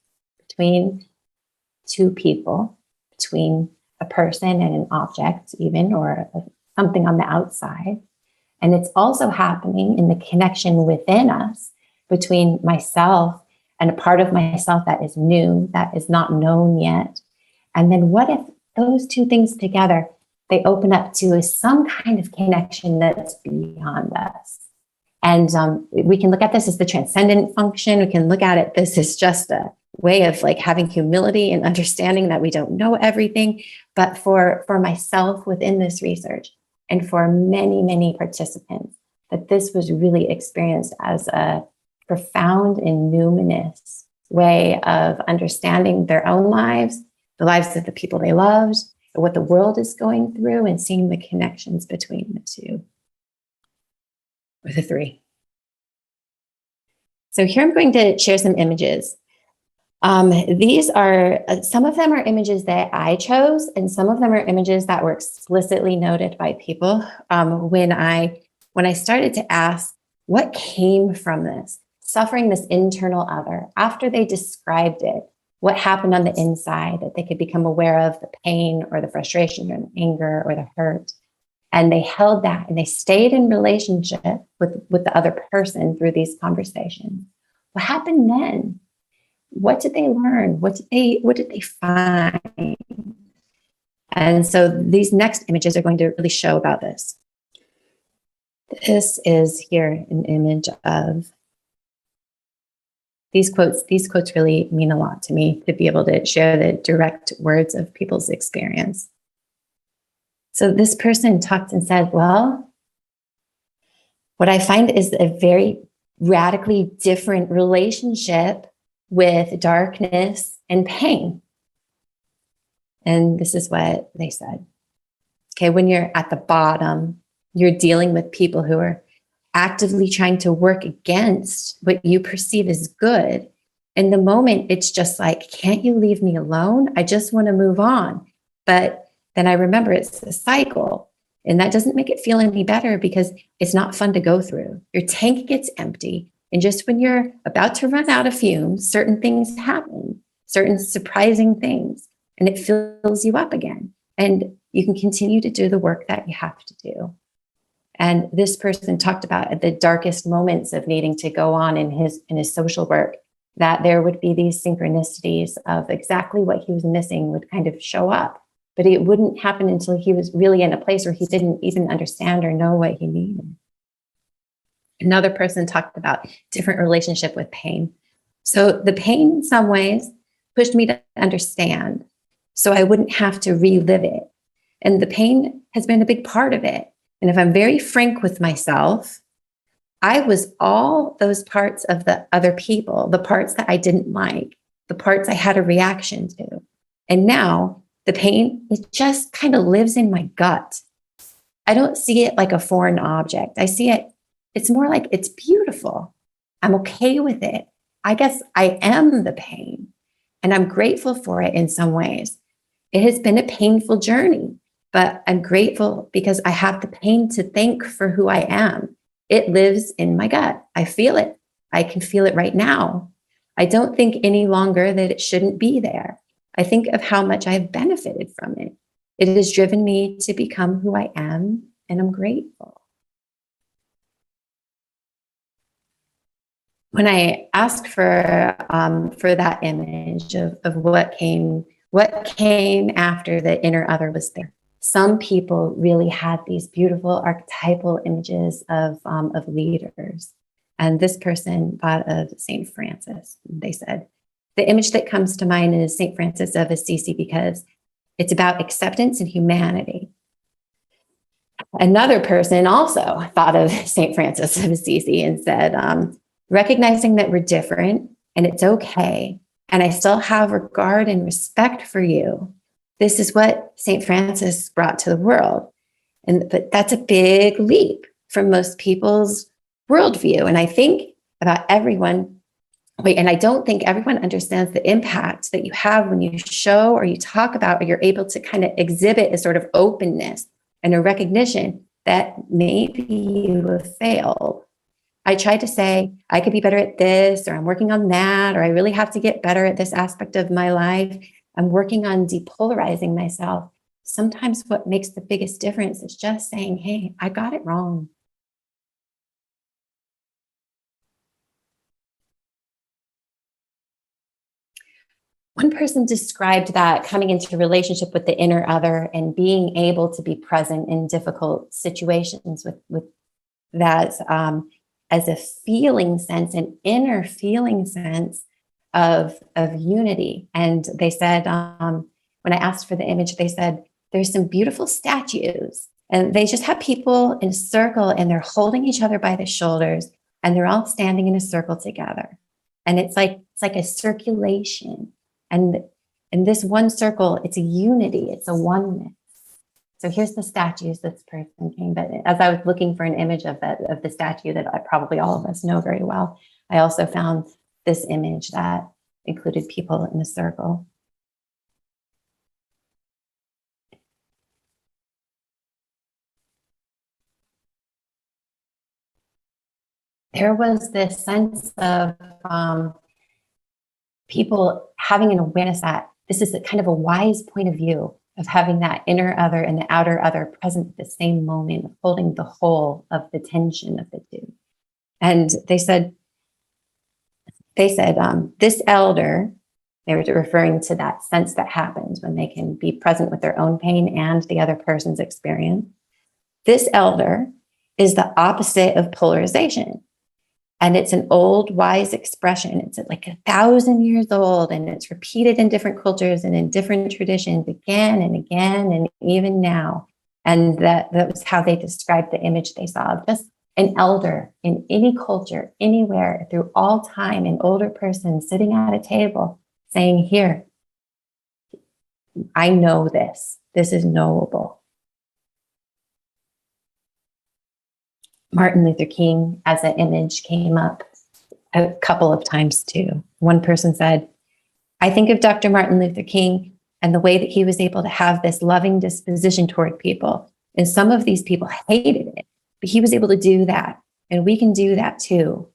between two people, between a person and an object even, or something on the outside? And it's also happening in the connection within us between myself and a part of myself that is new, that is not known yet. And then what if those two things together, they open up to some kind of connection that's beyond us? And we can look at this as the transcendent function. We can look at it, this is just a way of having humility and understanding that we don't know everything. But for myself within this research, and for many, many participants, that this was really experienced as a profound and numinous way of understanding their own lives, the lives of the people they loved, what the world is going through, and seeing the connections between the two, or the three. So here I'm going to share some images. These are, some of them are images that I chose, and some of them are images that were explicitly noted by people when I started to ask, what came from this? Suffering this internal other, after they described it, what happened on the inside that they could become aware of, the pain or the frustration or the anger or the hurt. And they held that and they stayed in relationship with the other person through these conversations. What happened then? What did they learn? What did they find? And so these next images are going to really show about this. This is here an image of these quotes. These quotes really mean a lot to me, to be able to share the direct words of people's experience. So this person talked and said, well, what I find is a very radically different relationship with darkness and pain. And this is what they said. Okay, when you're at the bottom, you're dealing with people who are actively trying to work against what you perceive as good. In the moment, it's just like, can't you leave me alone? I just want to move on. But then I remember it's a cycle. And that doesn't make it feel any better because it's not fun to go through. Your tank gets empty. And just when you're about to run out of fumes, certain things happen, certain surprising things, and it fills you up again. And you can continue to do the work that you have to do. And this person talked about at the darkest moments of needing to go on in his social work, that there would be these synchronicities of exactly what he was missing would kind of show up. But it wouldn't happen until he was really in a place where he didn't even understand or know what he needed. Another person talked about different relationship with pain. So the pain in some ways pushed me to understand, so I wouldn't have to relive it. And the pain has been a big part of it. And if I'm very frank with myself, I was all those parts of the other people, the parts that I didn't like, the parts I had a reaction to. And now the pain, it just kind of lives in my gut. I don't see it like a foreign object. I see it, it's more like it's beautiful. I'm okay with it. I guess I am the pain, and I'm grateful for it in some ways. It has been a painful journey, but I'm grateful because I have the pain to thank for who I am. It lives in my gut. I feel it. I can feel it right now. I don't think any longer that it shouldn't be there. I think of how much I've benefited from it. It has driven me to become who I am, and I'm grateful. When I asked for that image of what came after the inner other was there, some people really had these beautiful archetypal images of leaders. And this person thought of St. Francis. They said, the image that comes to mind is St. Francis of Assisi because it's about acceptance and humanity. Another person also thought of St. Francis of Assisi and said, recognizing that we're different and it's okay, and I still have regard and respect for you. This is what St. Francis brought to the world. But that's a big leap from most people's worldview. And I think about everyone, and I don't think everyone understands the impact that you have when you show or you talk about, or you're able to kind of exhibit a sort of openness and a recognition that maybe you have failed. I try to say, I could be better at this, or I'm working on that, or I really have to get better at this aspect of my life. I'm working on depolarizing myself. Sometimes what makes the biggest difference is just saying, hey, I got it wrong. One person described that coming into a relationship with the inner other and being able to be present in difficult situations with that as a feeling sense, an inner feeling sense of unity. And they said, when I asked for the image, they said, there's some beautiful statues, and they just have people in a circle and they're holding each other by the shoulders, and they're all standing in a circle together. And it's like a circulation. And in this one circle, it's a unity, it's a oneness. So here's the statues this person came, but as I was looking for an image of the statue that probably all of us know very well, I also found this image that included people in a circle. There was this sense of people having an awareness that this is a kind of a wise point of view of having that inner other and the outer other present at the same moment, holding the whole of the tension of the two. And they said, this elder, they were referring to that sense that happens when they can be present with their own pain and the other person's experience. This elder is the opposite of polarization. And it's an old, wise expression. It's like 1,000 years old, and it's repeated in different cultures and in different traditions again and again, and even now. And that was how they described the image they saw of just an elder in any culture, anywhere, through all time, an older person sitting at a table saying, here, I know this. This is knowable. Martin Luther King as an image came up a couple of times too. One person said, I think of Dr. Martin Luther King and the way that he was able to have this loving disposition toward people. And some of these people hated it, but he was able to do that. And we can do that too.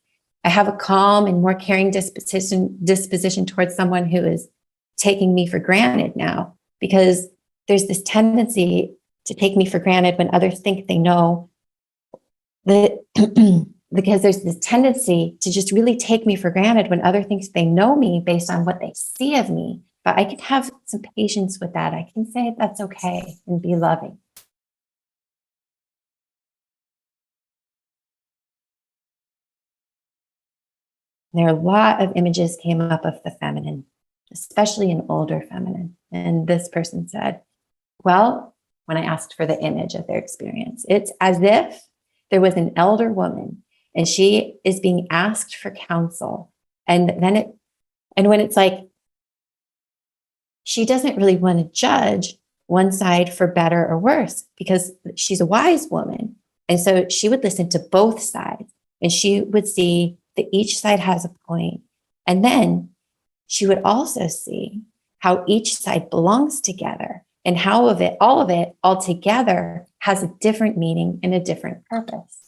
I have a calm and more caring disposition towards someone who is taking me for granted now, because there's this tendency to take me for granted when others think they know. Because there's this tendency to just really take me for granted when others think they know me based on what they see of me. But I can have some patience with that. I can say that's okay and be loving. There are a lot of images came up of the feminine, especially an older feminine. And this person said, well, when I asked for the image of their experience, it's as if there was an elder woman and she is being asked for counsel. And when it's like, she doesn't really want to judge one side for better or worse because she's a wise woman. And so she would listen to both sides and she would see that each side has a point. And then she would also see how each side belongs together and how all of it all together has a different meaning and a different purpose.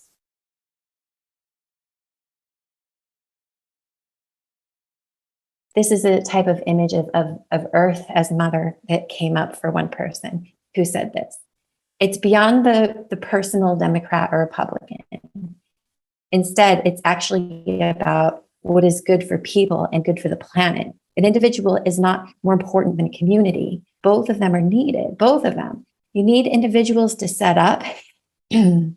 This is a type of image of Earth as mother that came up for one person who said this. It's beyond the personal Democrat or Republican. Instead, it's actually about what is good for people and good for the planet. An individual is not more important than a community. Both of them are needed, both of them. You need individuals to set up, and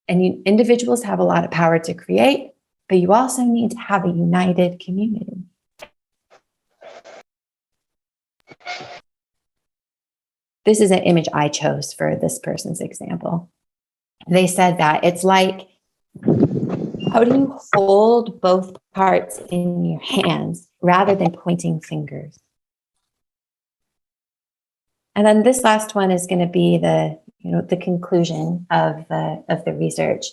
individuals have a lot of power to create, but you also need to have a united community. This is an image I chose for this person's example. They said that it's like, how do you hold both parts in your hands rather than pointing fingers? And then this last one is going to be the conclusion of the research,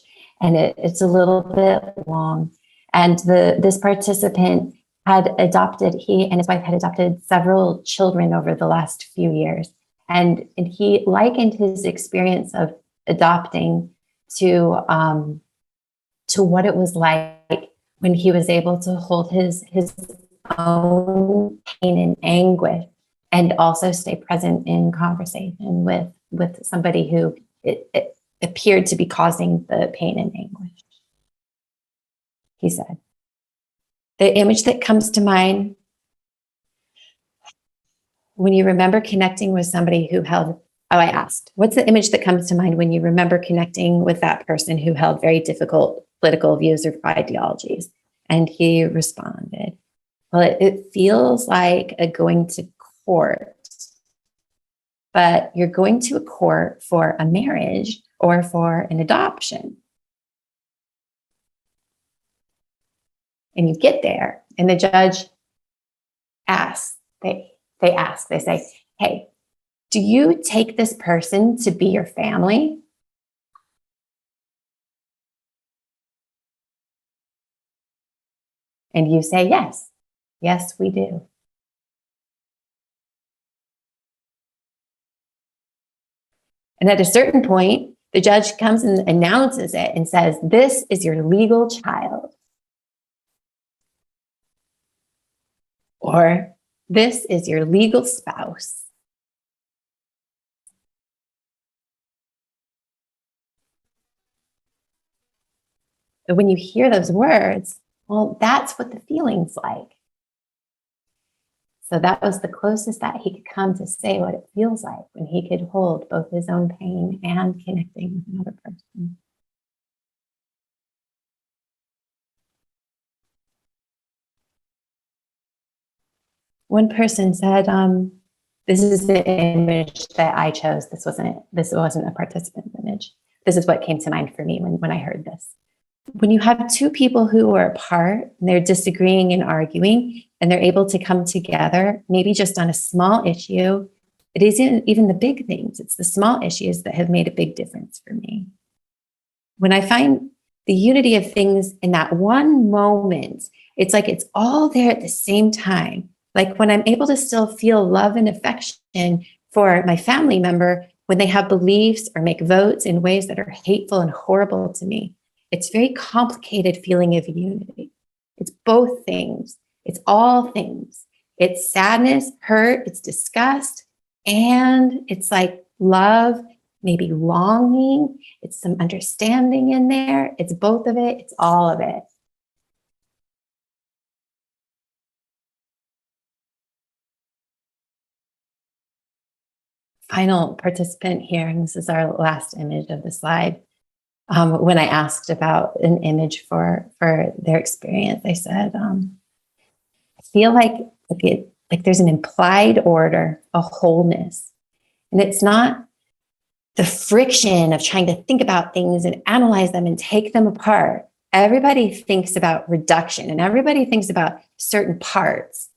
and it's a little bit long. And this participant he and his wife had adopted several children over the last few years, and he likened his experience of adopting to what it was like when he was able to hold his own pain and anguish and also stay present in conversation with somebody who it appeared to be causing the pain and anguish. He said, the image that comes to mind when you remember connecting with somebody who held, I asked, what's the image that comes to mind when you remember connecting with that person who held very difficult political views or ideologies? And he responded, well, it feels like going to court, but you're going to a court for a marriage or for an adoption. And you get there, and the judge asks, they say, hey, do you take this person to be your family? And you say, yes. Yes, we do. And at a certain point, the judge comes and announces it and says, this is your legal child. Or this is your legal spouse. But when you hear those words, well, that's what the feeling's like. So that was the closest that he could come to say what it feels like when he could hold both his own pain and connecting with another person. One person said, this is the image that I chose. This wasn't a participant's image. This is what came to mind for me when I heard this. When you have two people who are apart and they're disagreeing and arguing, and they're able to come together, maybe just on a small issue, it isn't even the big things. It's the small issues that have made a big difference for me. When I find the unity of things in that one moment, it's like it's all there at the same time. Like when I'm able to still feel love and affection for my family member when they have beliefs or make votes in ways that are hateful and horrible to me. It's a very complicated feeling of unity. It's both things. It's all things. It's sadness, hurt, it's disgust, and it's like love, maybe longing. It's some understanding in there. It's both of it. It's all of it. Final participant here, and this is our last image of the slide. When I asked about an image for their experience, I said, I feel like there's an implied order, a wholeness. And it's not the friction of trying to think about things and analyze them and take them apart. Everybody thinks about reduction and everybody thinks about certain parts,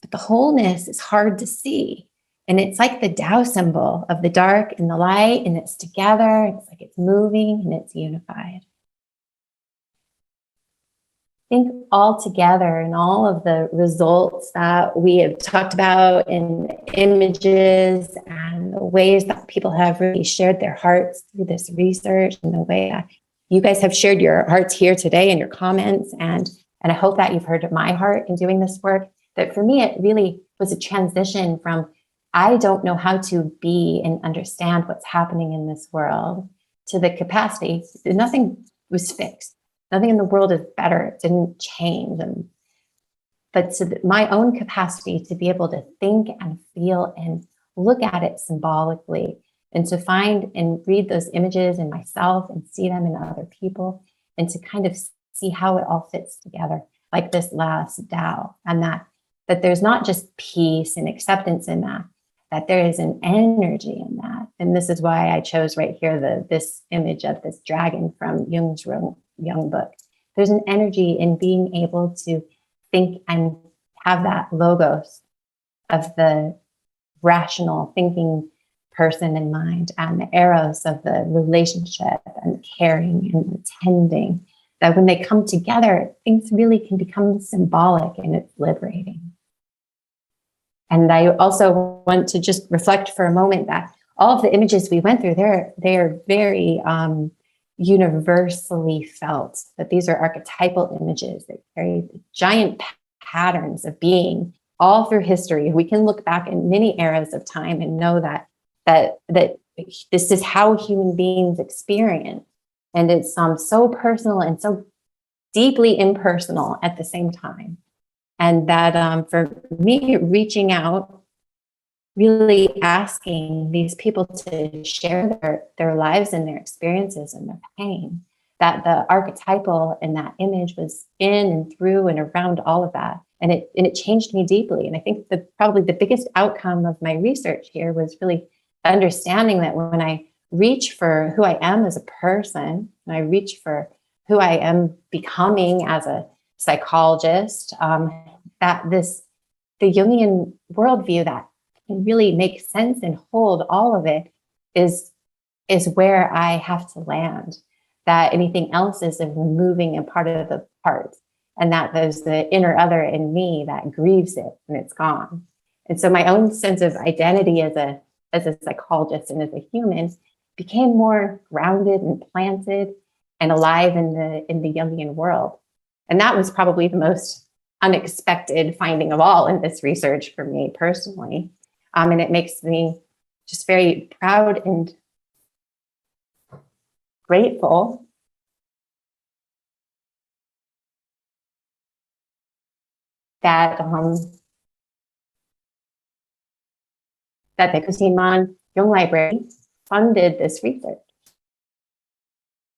but the wholeness is hard to see. And it's like the Tao symbol of the dark and the light, and it's together. It's like it's moving and it's unified. Think all together and all of the results that we have talked about in images and the ways that people have really shared their hearts through this research and the way that you guys have shared your hearts here today in your comments. And I hope that you've heard my heart in doing this work. That for me, it really was a transition from I don't know how to be and understand what's happening in this world to the capacity. Nothing was fixed. Nothing in the world is better. It didn't change. But to my own capacity to be able to think and feel and look at it symbolically and to find and read those images in myself and see them in other people and to kind of see how it all fits together, like this last Tao, and that there's not just peace and acceptance in that there is an energy in that. And this is why I chose right here this image of this dragon from Jung's Jung book. There's an energy in being able to think and have that logos of the rational thinking person in mind and the eros of the relationship and the caring and the tending, that when they come together, things really can become symbolic and it's liberating. And I also want to just reflect for a moment that all of the images we went through, they are very universally felt, that these are archetypal images that carry giant patterns of being all through history. We can look back in many eras of time and know that this is how human beings experience. And it's so personal and so deeply impersonal at the same time. And that for me, reaching out, really asking these people to share their lives and their experiences and their pain, that the archetypal in that image was in and through and around all of that. And it changed me deeply. And I think probably the biggest outcome of my research here was really understanding that when I reach for who I am as a person, and I reach for who I am becoming as a psychologist, that the Jungian worldview that can really make sense and hold all of it is where I have to land. That anything else is a removing a part of the parts, and that there's the inner other in me that grieves it when it's gone. And so my own sense of identity as a psychologist and as a human became more grounded and planted and alive in the Jungian world. And that was probably the most unexpected finding of all in this research for me personally. And it makes me just very proud and grateful that that the Kristine Mann Jung Library funded this research.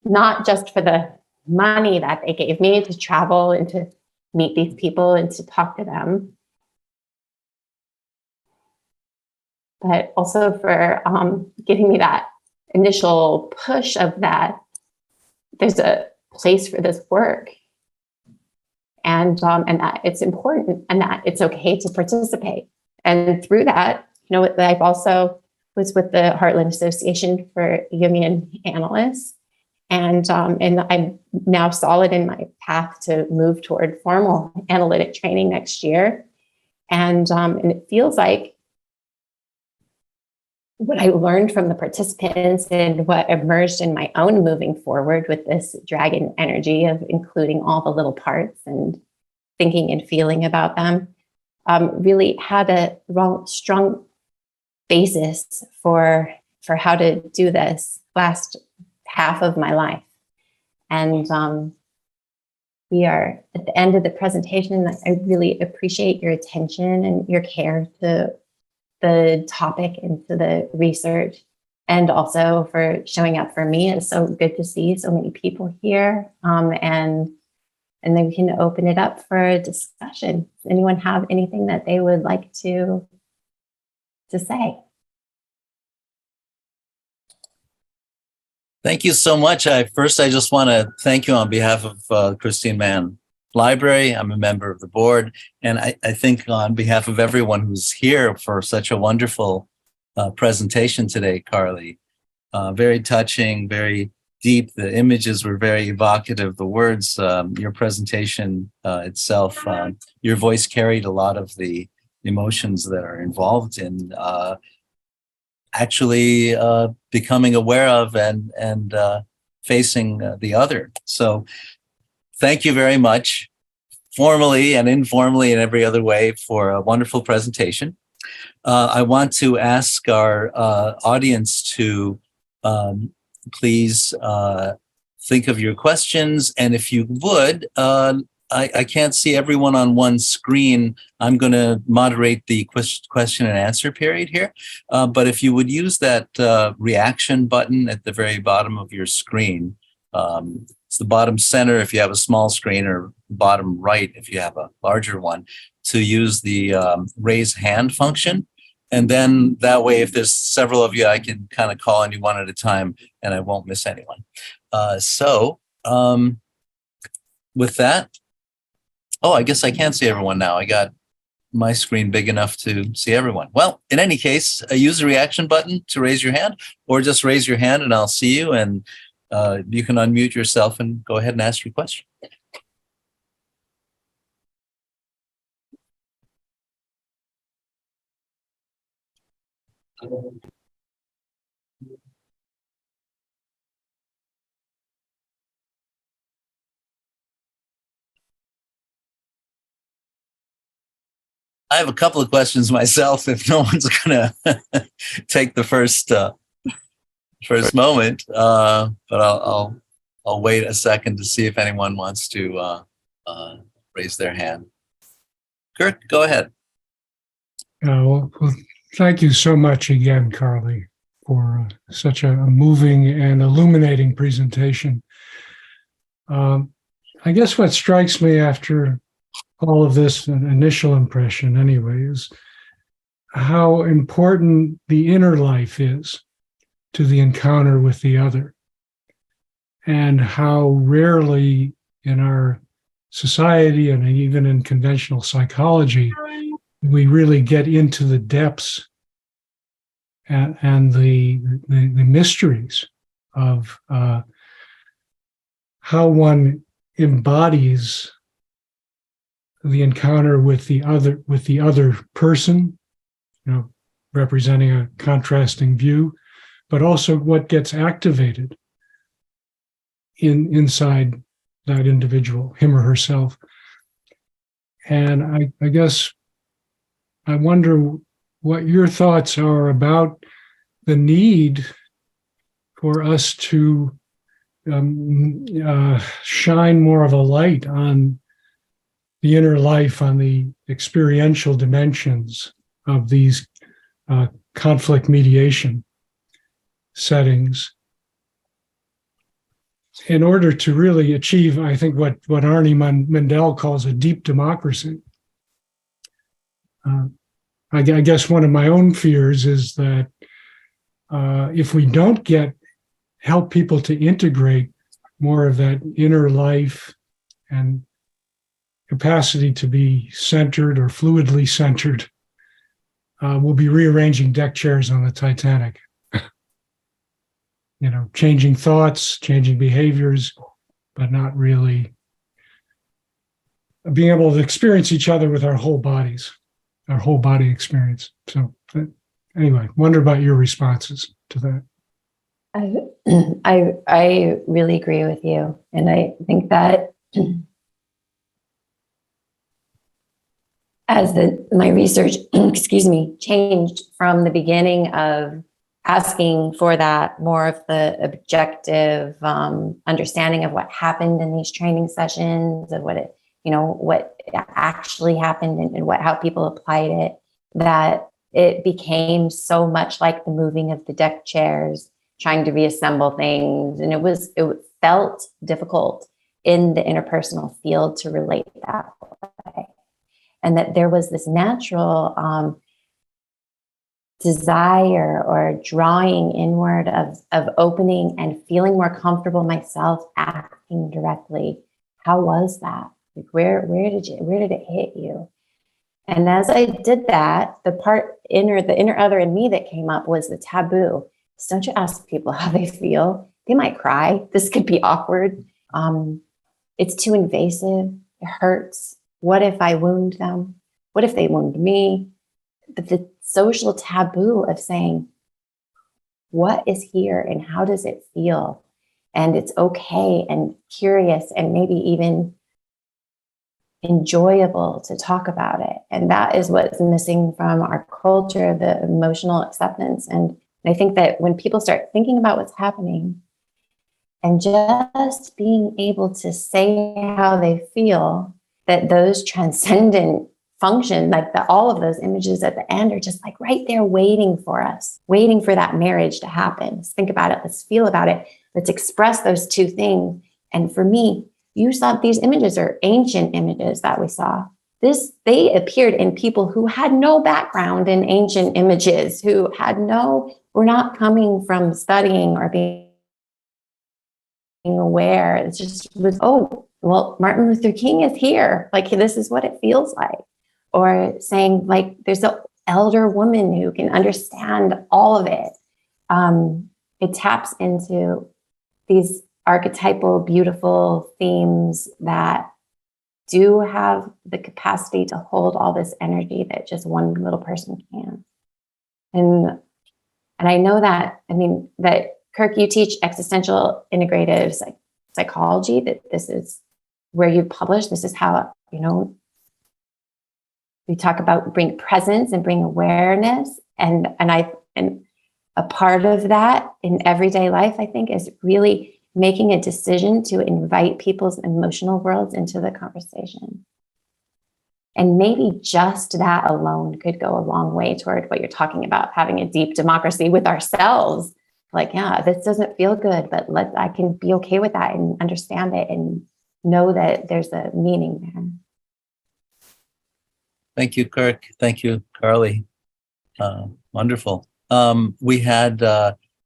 Not just for the money that they gave me to travel and to meet these people and to talk to them, but also for giving me that initial push of that there's a place for this work, and that it's important and that it's okay to participate. And through that, I've also was with the Heartland Association for Jungian Analysts, and I'm now solid in my path to move toward formal analytic training next year, and it feels like what I learned from the participants and what emerged in my own moving forward with this dragon energy of including all the little parts and thinking and feeling about them really had a strong basis for how to do this last half of my life. And we are at the end of the presentation. I really appreciate your attention and your care to the topic and to the research, and also for showing up for me. It's so good to see so many people here. And then we can open it up for a discussion. Does anyone have anything that they would like to say? Thank you so much. First, I just want to thank you on behalf of Kristine Mann Library. I'm a member of the board, and I think on behalf of everyone who's here for such a wonderful presentation today, Carly. Very touching, very deep. The images were very evocative. The words, your presentation itself, your voice carried a lot of the emotions that are involved in actually becoming aware of and facing the other. So thank you very much, formally and informally and every other way, for a wonderful presentation. I want to ask our audience to please think of your questions. And if you would, I can't see everyone on one screen. I'm going to moderate the question and answer period here. But if you would use that reaction button at the very bottom of your screen, it's the bottom center if you have a small screen, or bottom right if you have a larger one, to use the raise hand function. And then that way, if there's several of you, I can kind of call on you one at a time and I won't miss anyone. With that, I guess I can see everyone now. I got my screen big enough to see everyone. Well, in any case, use the reaction button to raise your hand, or just raise your hand and I'll see you, and you can unmute yourself and go ahead and ask your question. I have a couple of questions myself, if no one's going to take the first moment, but I'll wait a second to see if anyone wants to raise their hand. Kirk, go ahead. Well, thank you so much again, Carly, for such a moving and illuminating presentation. I guess what strikes me after all of this, an initial impression anyway, is how important the inner life is to the encounter with the other, and how rarely in our society and even in conventional psychology, we really get into the depths and the mysteries of how one embodies the encounter with the other person, representing a contrasting view, but also what gets activated inside that individual, him or herself. And I guess I wonder what your thoughts are about the need for us to shine more of a light on the inner life, on the experiential dimensions of these conflict mediation settings, in order to really achieve, I think, what Arnie Mindell calls a deep democracy. I guess one of my own fears is that if we don't help people to integrate more of that inner life and capacity to be centered or fluidly centered, we'll be rearranging deck chairs on the Titanic. Changing thoughts, changing behaviors, but not really being able to experience each other with our whole bodies, our whole body experience. So anyway, wonder about your responses to that. I really agree with you. And I think that as my research, changed from the beginning of asking for that more of the objective understanding of what happened in these training sessions, of what actually happened and how people applied it, that it became so much like the moving of the deck chairs, trying to reassemble things. And it felt difficult in the interpersonal field to relate that way. And that there was this natural desire or drawing inward of opening and feeling more comfortable myself acting directly. How was that? Like where did it hit you? And as I did that, the inner other in me that came up was the taboo. So don't you ask people how they feel. They might cry. This could be awkward. It's too invasive. It hurts. What if I wound them? What if they wound me? The social taboo of saying, what is here and how does it feel? And it's okay and curious and maybe even enjoyable to talk about it. And that is what's missing from our culture, the emotional acceptance. And I think that when people start thinking about what's happening and just being able to say how they feel, that those transcendent function, like all of those images at the end are just like right there waiting for us, waiting for that marriage to happen. Let's think about it. Let's feel about it. Let's express those two things. And for me, you saw these images are ancient images that we saw. They appeared in people who had no background in ancient images, who were not coming from studying or being aware. It just was, Martin Luther King is here. Like, this is what it feels like. Or saying, like, there's an elder woman who can understand all of it. It taps into these archetypal, beautiful themes that do have the capacity to hold all this energy that just one little person can. And I know that, that Kirk, you teach existential integrative psychology, that this is where you publish, this is how, we talk about bring presence and bring awareness. And a part of that in everyday life, I think, is really making a decision to invite people's emotional worlds into the conversation. And maybe just that alone could go a long way toward what you're talking about, having a deep democracy with ourselves. Like, yeah, this doesn't feel good, but I can be okay with that and understand it and know that there's a meaning there. Thank you, Kirk. Thank you, Carly. Wonderful. We had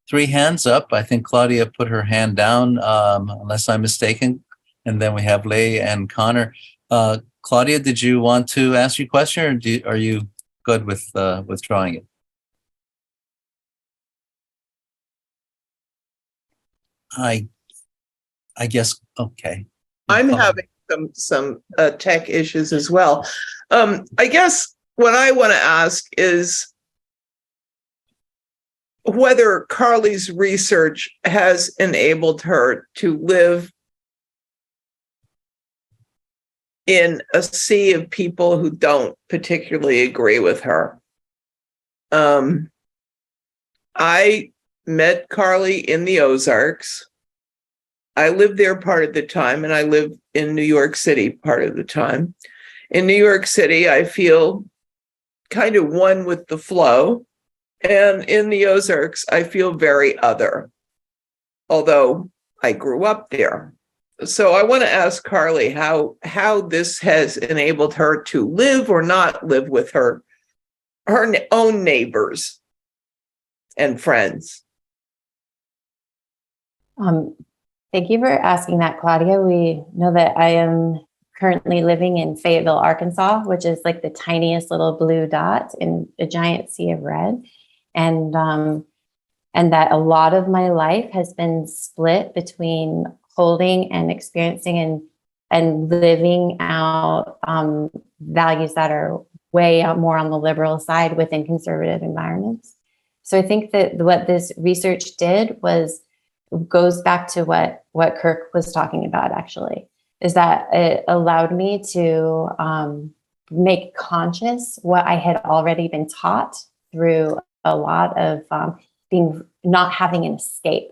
3 hands up. I think Claudia put her hand down, unless I'm mistaken. and then we have Leigh and Connor. Claudia, did you want to ask your question, or are you good with withdrawing it? I guess, okay. I'm having some tech issues as well. I guess what I want to ask is whether Carly's research has enabled her to live in a sea of people who don't particularly agree with her. I met Carly in the Ozarks. I lived there part of the time, and I lived in New York City part of the time. In New York City, I feel kind of one with the flow. And in the Ozarks, I feel very other, although I grew up there. So I want to ask Carly how this has enabled her to live or not live with her own neighbors and friends. Thank you for asking that, Claudia. We know that I am currently living in Fayetteville, Arkansas, which is like the tiniest little blue dot in a giant sea of red. And that a lot of my life has been split between holding and experiencing and living out values that are way out more on the liberal side within conservative environments. So I think that what this research did goes back to what Kirk was talking about, actually, is that it allowed me to make conscious what I had already been taught through a lot of not having an escape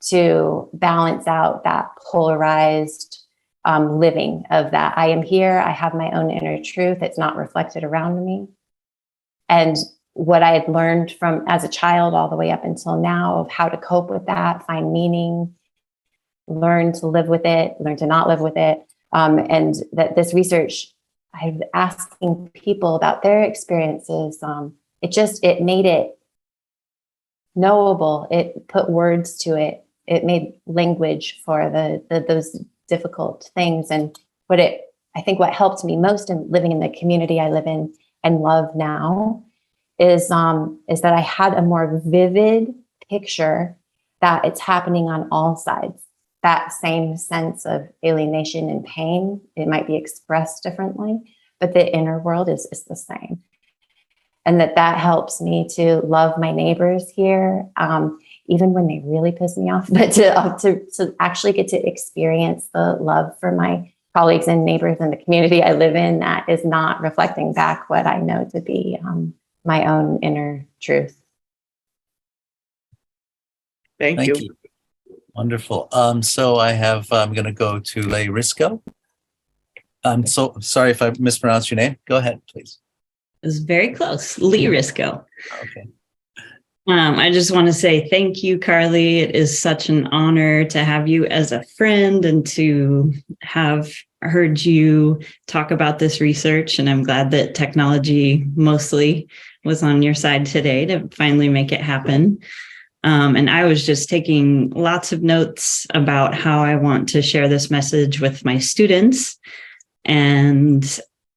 to balance out that polarized living of that. I am here, I have my own inner truth, it's not reflected around me. And what I had learned from as a child all the way up until now of how to cope with that, find meaning, learn to live with it, learn to not live with it. And that this research, I'm asking people about their experiences. It made it knowable. It put words to it. It made language for those difficult things. And I think what helped me most in living in the community I live in and love now is that I had a more vivid picture that it's happening on all sides. That same sense of alienation and pain, it might be expressed differently, but the inner world is the same. And that helps me to love my neighbors here, even when they really piss me off, but to actually get to experience the love for my colleagues and neighbors in the community I live in that is not reflecting back what I know to be my own inner truth. Thank you. Wonderful. So I'm going to go to Leigh Risco. I'm so sorry if I mispronounced your name. Go ahead, please. It was very close. Leigh Risco. Okay. I just want to say thank you, Carly. It is such an honor to have you as a friend and to have heard you talk about this research. And I'm glad that technology mostly was on your side today to finally make it happen. And I was just taking lots of notes about how I want to share this message with my students. And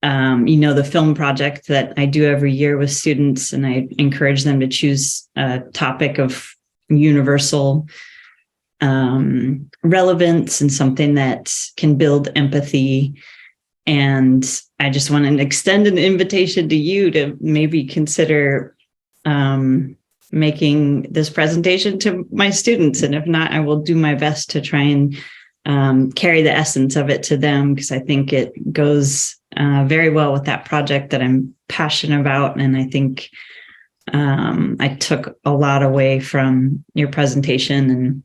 the film project that I do every year with students, and I encourage them to choose a topic of universal relevance and something that can build empathy. And I just want to extend an invitation to you to maybe consider making this presentation to my students. And if not, I will do my best to try and carry the essence of it to them, because I think it goes very well with that project that I'm passionate about. And I think I took a lot away from your presentation, and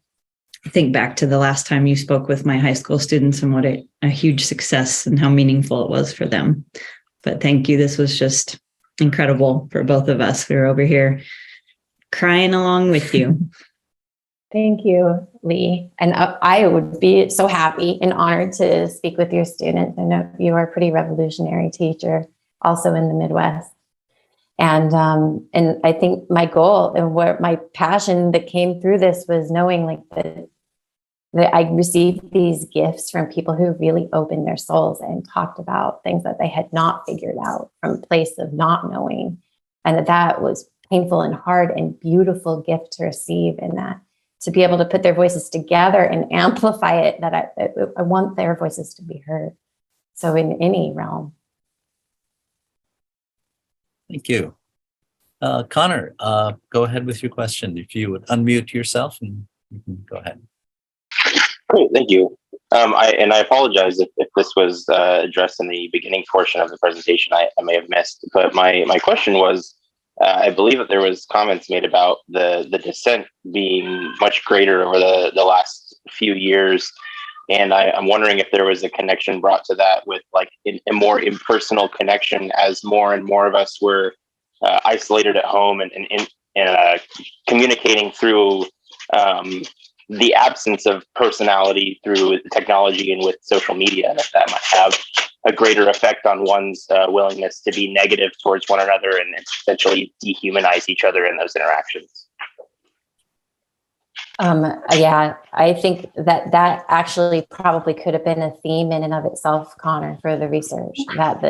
think back to the last time you spoke with my high school students and what a huge success and how meaningful it was for them. But thank you. This was just incredible for both of us. We were over here crying along with you. Thank you, Leigh. And I would be so happy and honored to speak with your students. I know you are a pretty revolutionary teacher, also in the Midwest. And I think my goal and what my passion that came through this was knowing like that that I received these gifts from people who really opened their souls and talked about things that they had not figured out from a place of not knowing. And that was painful and hard and beautiful gift to receive, and that to be able to put their voices together and amplify it, that I want their voices to be heard. So in any realm. Thank you. Connor, go ahead with your question. If you would unmute yourself, and you can go ahead. Great, thank you. I apologize if this was addressed in the beginning portion of the presentation. I may have missed, but my question was, I believe that there was comments made about the dissent being much greater over the last few years, and I'm wondering if there was a connection brought to that with like a more impersonal connection, as more and more of us were isolated at home and communicating through the absence of personality through technology and with social media, and if that might have a greater effect on one's willingness to be negative towards one another and essentially dehumanize each other in those interactions. Yeah, I think that actually probably could have been a theme in and of itself, Connor, for the research, that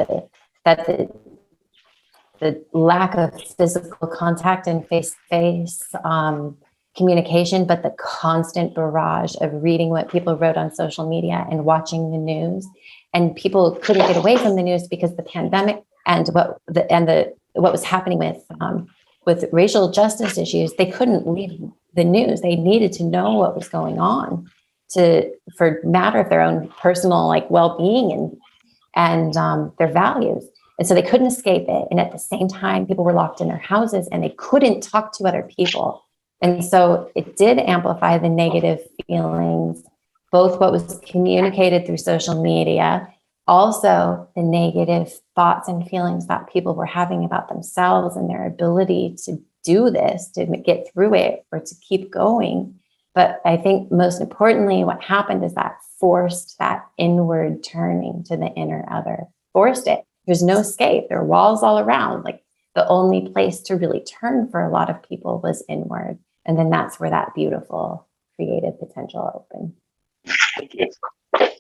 the lack of physical contact and face-to-face communication, but the constant barrage of reading what people wrote on social media and watching the news. And people couldn't get away from the news because the pandemic and what was happening with racial justice issues, they couldn't leave the news. They needed to know what was going on for matter of their own personal well-being and their values. And so they couldn't escape it. And at the same time, people were locked in their houses and they couldn't talk to other people. And so it did amplify the negative feelings, both what was communicated through social media, also the negative thoughts and feelings that people were having about themselves and their ability to do this, to get through it or to keep going. But I think most importantly, what happened is that forced that inward turning to the inner other, forced it. There's no escape. There are walls all around. Like the only place to really turn for a lot of people was inward. And then that's where that beautiful creative potential opened. Thank you. Thank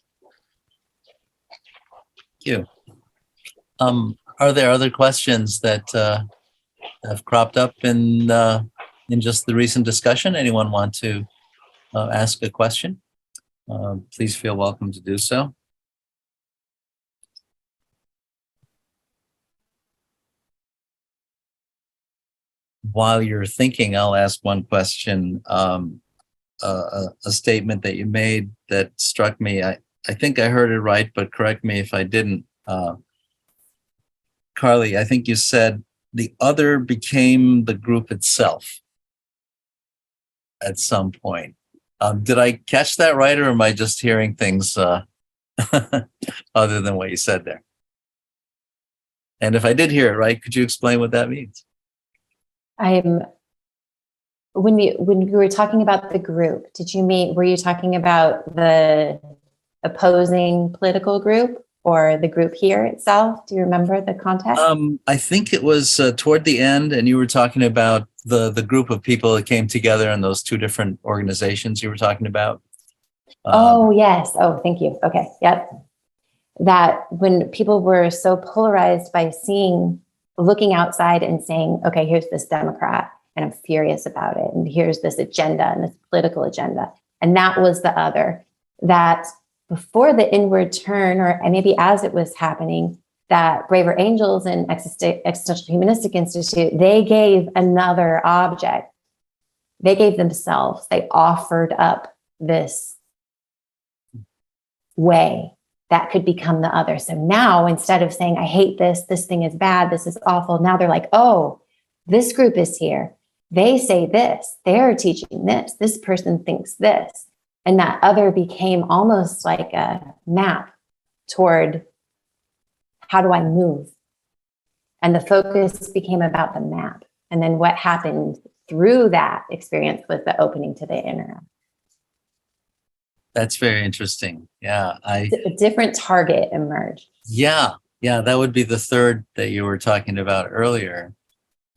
you. Are there other questions that have cropped up in just the recent discussion? Anyone want to ask a question? Please feel welcome to do so. While you're thinking, I'll ask one question. A statement that you made that struck me. I think I heard it right, but correct me if I didn't. Carly, I think you said the other became the group itself at some point. Did I catch that right, or am I just hearing things other than what you said there? And if I did hear it right, could you explain what that means? When we were talking about the group, were you talking about the opposing political group or the group here itself? Do you remember the context? I think it was toward the end, and you were talking about the group of people that came together in those two different organizations you were talking about. Oh, yes. Oh, thank you. Okay. Yep. That when people were so polarized by looking outside and saying, okay, here's this Democrat and I'm furious about it. And here's this agenda and this political agenda. And that was the other, that before the inward turn, or maybe as it was happening, that Braver Angels and Existential Humanistic Institute, they gave another object. They gave themselves, they offered up this way that could become the other. So now instead of saying, I hate this thing is bad, this is awful, now they're like, oh, this group is here. They say this, they're teaching this person thinks this. And that other became almost like a map toward how do I move? And the focus became about the map. And then what happened through that experience was the opening to the inner. That's very interesting. Yeah. A different target emerged. Yeah. That would be the third that you were talking about earlier.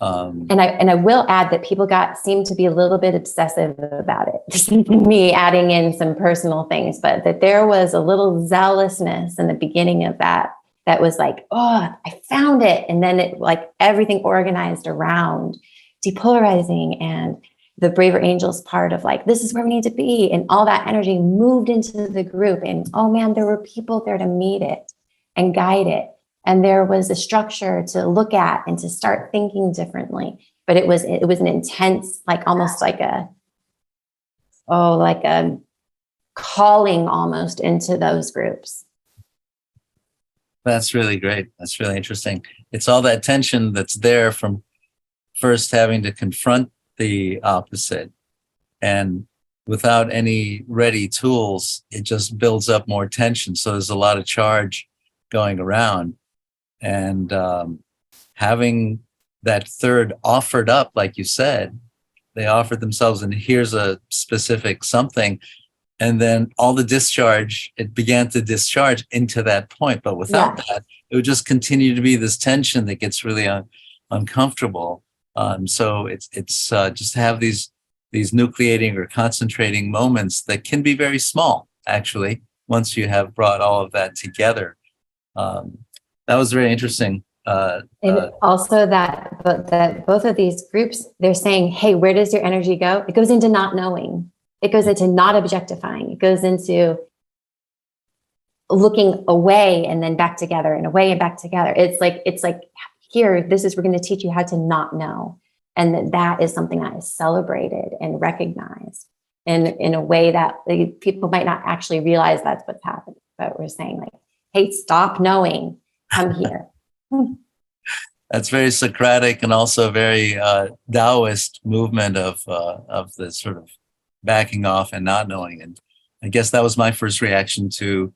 And I will add that people seemed to be a little bit obsessive about it. Me adding in some personal things, but that there was a little zealousness in the beginning of that was like, oh, I found it. And then it like everything organized around depolarizing and the braver angels part of like, this is where we need to be. And all that energy moved into the group. And oh man, there were people there to meet it and guide it. And there was a structure to look at and to start thinking differently. But it was an intense, like almost like a calling almost into those groups. That's really great. That's really interesting. It's all that tension that's there from first having to confront the opposite, and without any ready tools, it just builds up more tension. So there's a lot of charge going around. And having that third offered up, like you said, they offered themselves, and here's a specific something. And then all the discharge, it began to discharge into that point. But without that, it would just continue to be this tension that gets really uncomfortable. So it's just have these nucleating or concentrating moments that can be very small, actually, once you have brought all of that together. That was very interesting. And also that both of these groups, they're saying, hey, where does your energy go? It goes into not knowing. It goes into not objectifying. It goes into looking away and then back together and away and back together. It's like here, we're going to teach you how to not know. And that is something that is celebrated and recognized in a way that people might not actually realize that's what's happening. But we're saying like, hey, stop knowing. Come here. That's very Socratic and also very Taoist movement of the sort of backing off and not knowing. And I guess that was my first reaction to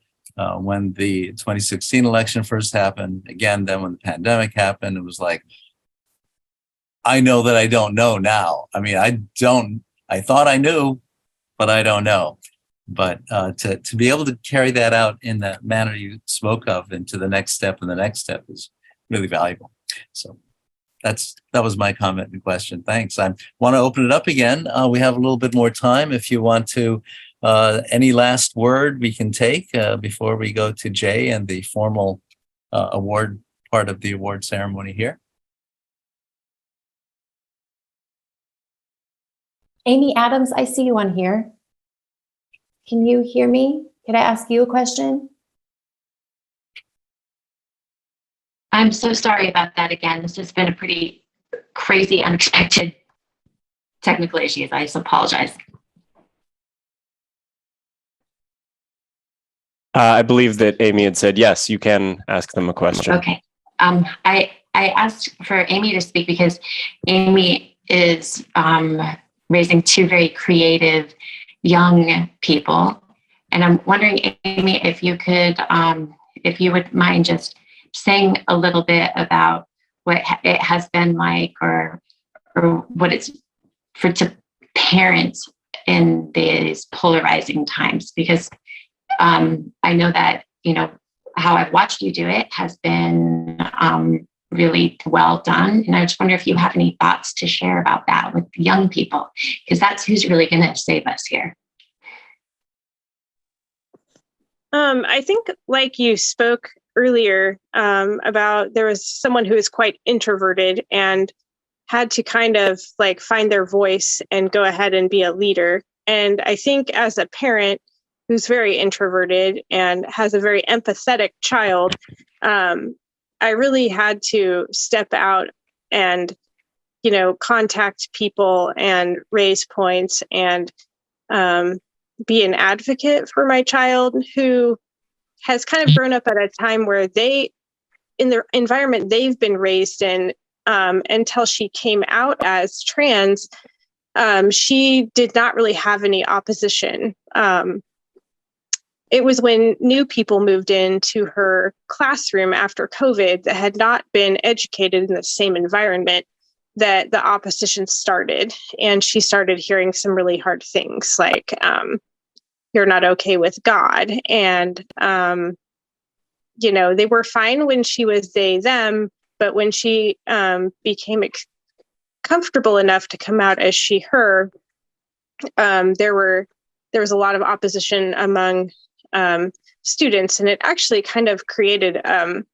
when the 2016 election first happened. Again, then when the pandemic happened, it was like, I know that I don't know now. I mean, I thought I knew, but I don't know. But to be able to carry that out in the manner you spoke of into the next step and the next step is really valuable. So that was my comment and question. Thanks. I want to open it up again. We have a little bit more time. If you want to, any last word we can take before we go to Jay and the formal award part of the award ceremony here. Amy Adams, I see you on here. Can you hear me? Could I ask you a question? I'm so sorry about that again. This has been a pretty crazy, unexpected technical issues. I just apologize. I believe that Amy had said, yes, you can ask them a question. Okay. I asked for Amy to speak because Amy is raising two very creative young people. And I'm wondering, Amy, if you would mind just saying a little bit about what it has been like or what it's for to parents in these polarizing times, because I know that, how I've watched you do it has been really well done. And I just wonder if you have any thoughts to share about that with young people, because that's who's really going to save us here. I think like you spoke earlier about there was someone who is quite introverted and had to kind of like find their voice and go ahead and be a leader. And I think as a parent who's very introverted and has a very empathetic child, I really had to step out and, contact people and raise points and be an advocate for my child who has kind of grown up at a time where in the environment they've been raised in, until she came out as trans, she did not really have any opposition. It was when new people moved into her classroom after COVID that had not been educated in the same environment that the opposition started. And she started hearing some really hard things like, you're not okay with God. And, they were fine when she was they, them, but when she became comfortable enough to come out as she, her, there was a lot of opposition among students, and it actually kind of created a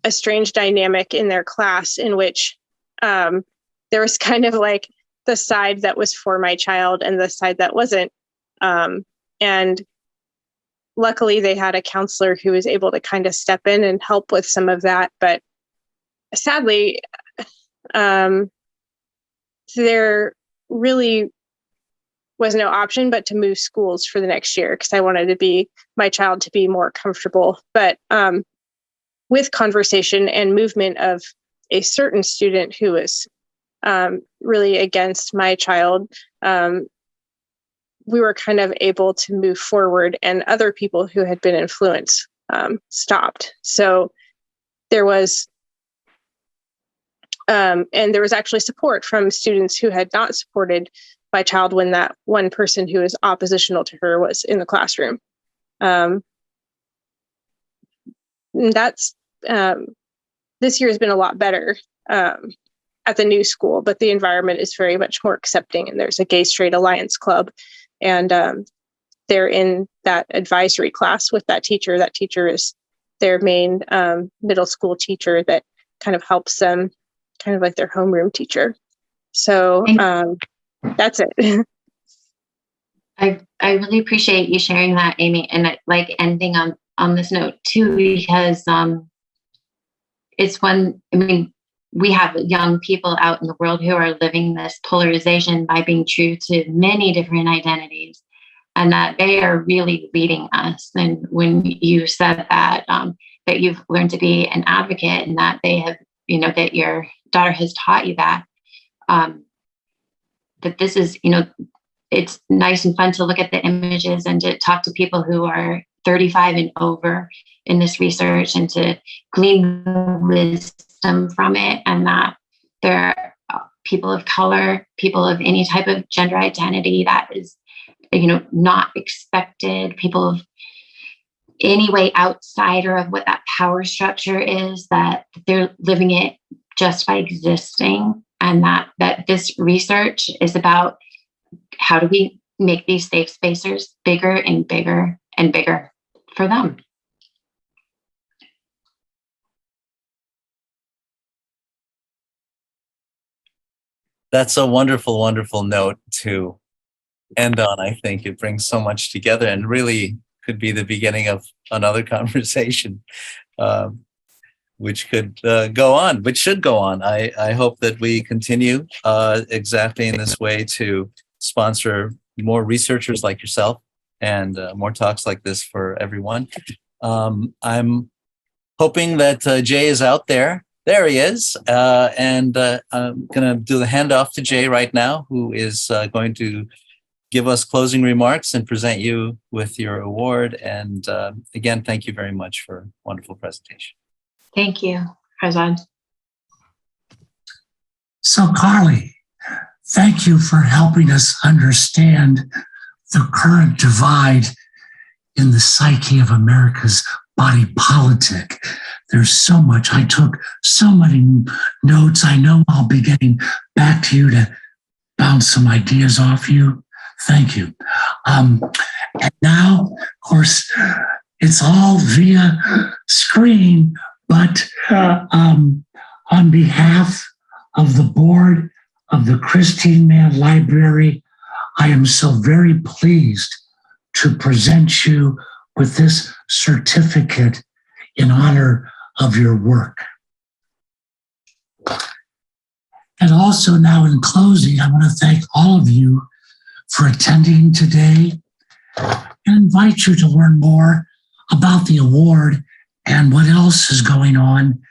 strange dynamic in their class in which there was kind of like the side that was for my child and the side that wasn't. And luckily they had a counselor who was able to kind of step in and help with some of that. But sadly, there really was no option but to move schools for the next year because I wanted my child to be more comfortable. But with conversation and movement of a certain student who was really against my child, we were kind of able to move forward, and other people who had been influenced stopped. So there was, and there was actually support from students who had not supported my child when that one person who was oppositional to her was in the classroom. That's this year has been a lot better at the new school, but the environment is very much more accepting, and there's a Gay Straight Alliance Club, and they're in that advisory class with that teacher. That teacher is their main middle school teacher that kind of helps them, kind of like their homeroom teacher. So that's it. I really appreciate you sharing that, Amy, and I like ending on this note too, because it's one, I mean, we have young people out in the world who are living this polarization by being true to many different identities, and that they are really leading us. And when you said that, that you've learned to be an advocate, and that they have, that your daughter has taught you that, that this is, it's nice and fun to look at the images and to talk to people who are 35 and over in this research and to glean the wisdom from it, and that there are people of color, people of any type of gender identity that is, not expected, people of any way outsider of what that power structure is, that they're living it just by existing, and that this research is about how do we make these safe spaces bigger and bigger and bigger for them. That's a wonderful, wonderful note to end on. I think it brings so much together and really could be the beginning of another conversation, which could go on, which should go on. I hope that we continue exactly in this way to sponsor more researchers like yourself and more talks like this for everyone. I'm hoping that Jay is out there. There he is. And I'm going to do the handoff to Jay right now, who is going to give us closing remarks and present you with your award. And again, thank you very much for a wonderful presentation. Thank you, Farzad. So, Carly, thank you for helping us understand the current divide in the psyche of America's body politic. There's so much. I took so many notes. I know I'll be getting back to you to bounce some ideas off you. Thank you. And now, of course, it's all via screen, but on behalf of the board of the Kristine Mann Library, I am so very pleased to present you with this certificate in honor of your work. And also now in closing, I want to thank all of you for attending today and invite you to learn more about the award and what else is going on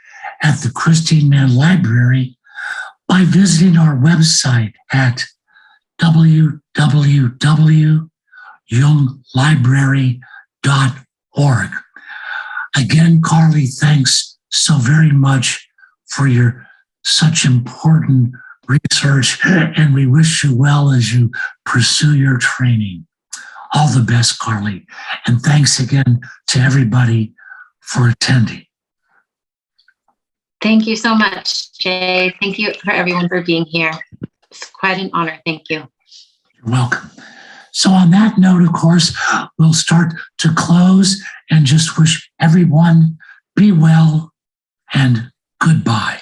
at the Kristine Mann Library by visiting our website at www.younglibrary.org. Again, Carly, thanks so very much for your such important research, and we wish you well as you pursue your training. All the best, Carly. And thanks again to everybody for attending. Thank you so much, Jay. Thank you for everyone for being here. It's quite an honor. Thank you. You're welcome. So on that note, of course, we'll start to close and just wish everyone be well and goodbye.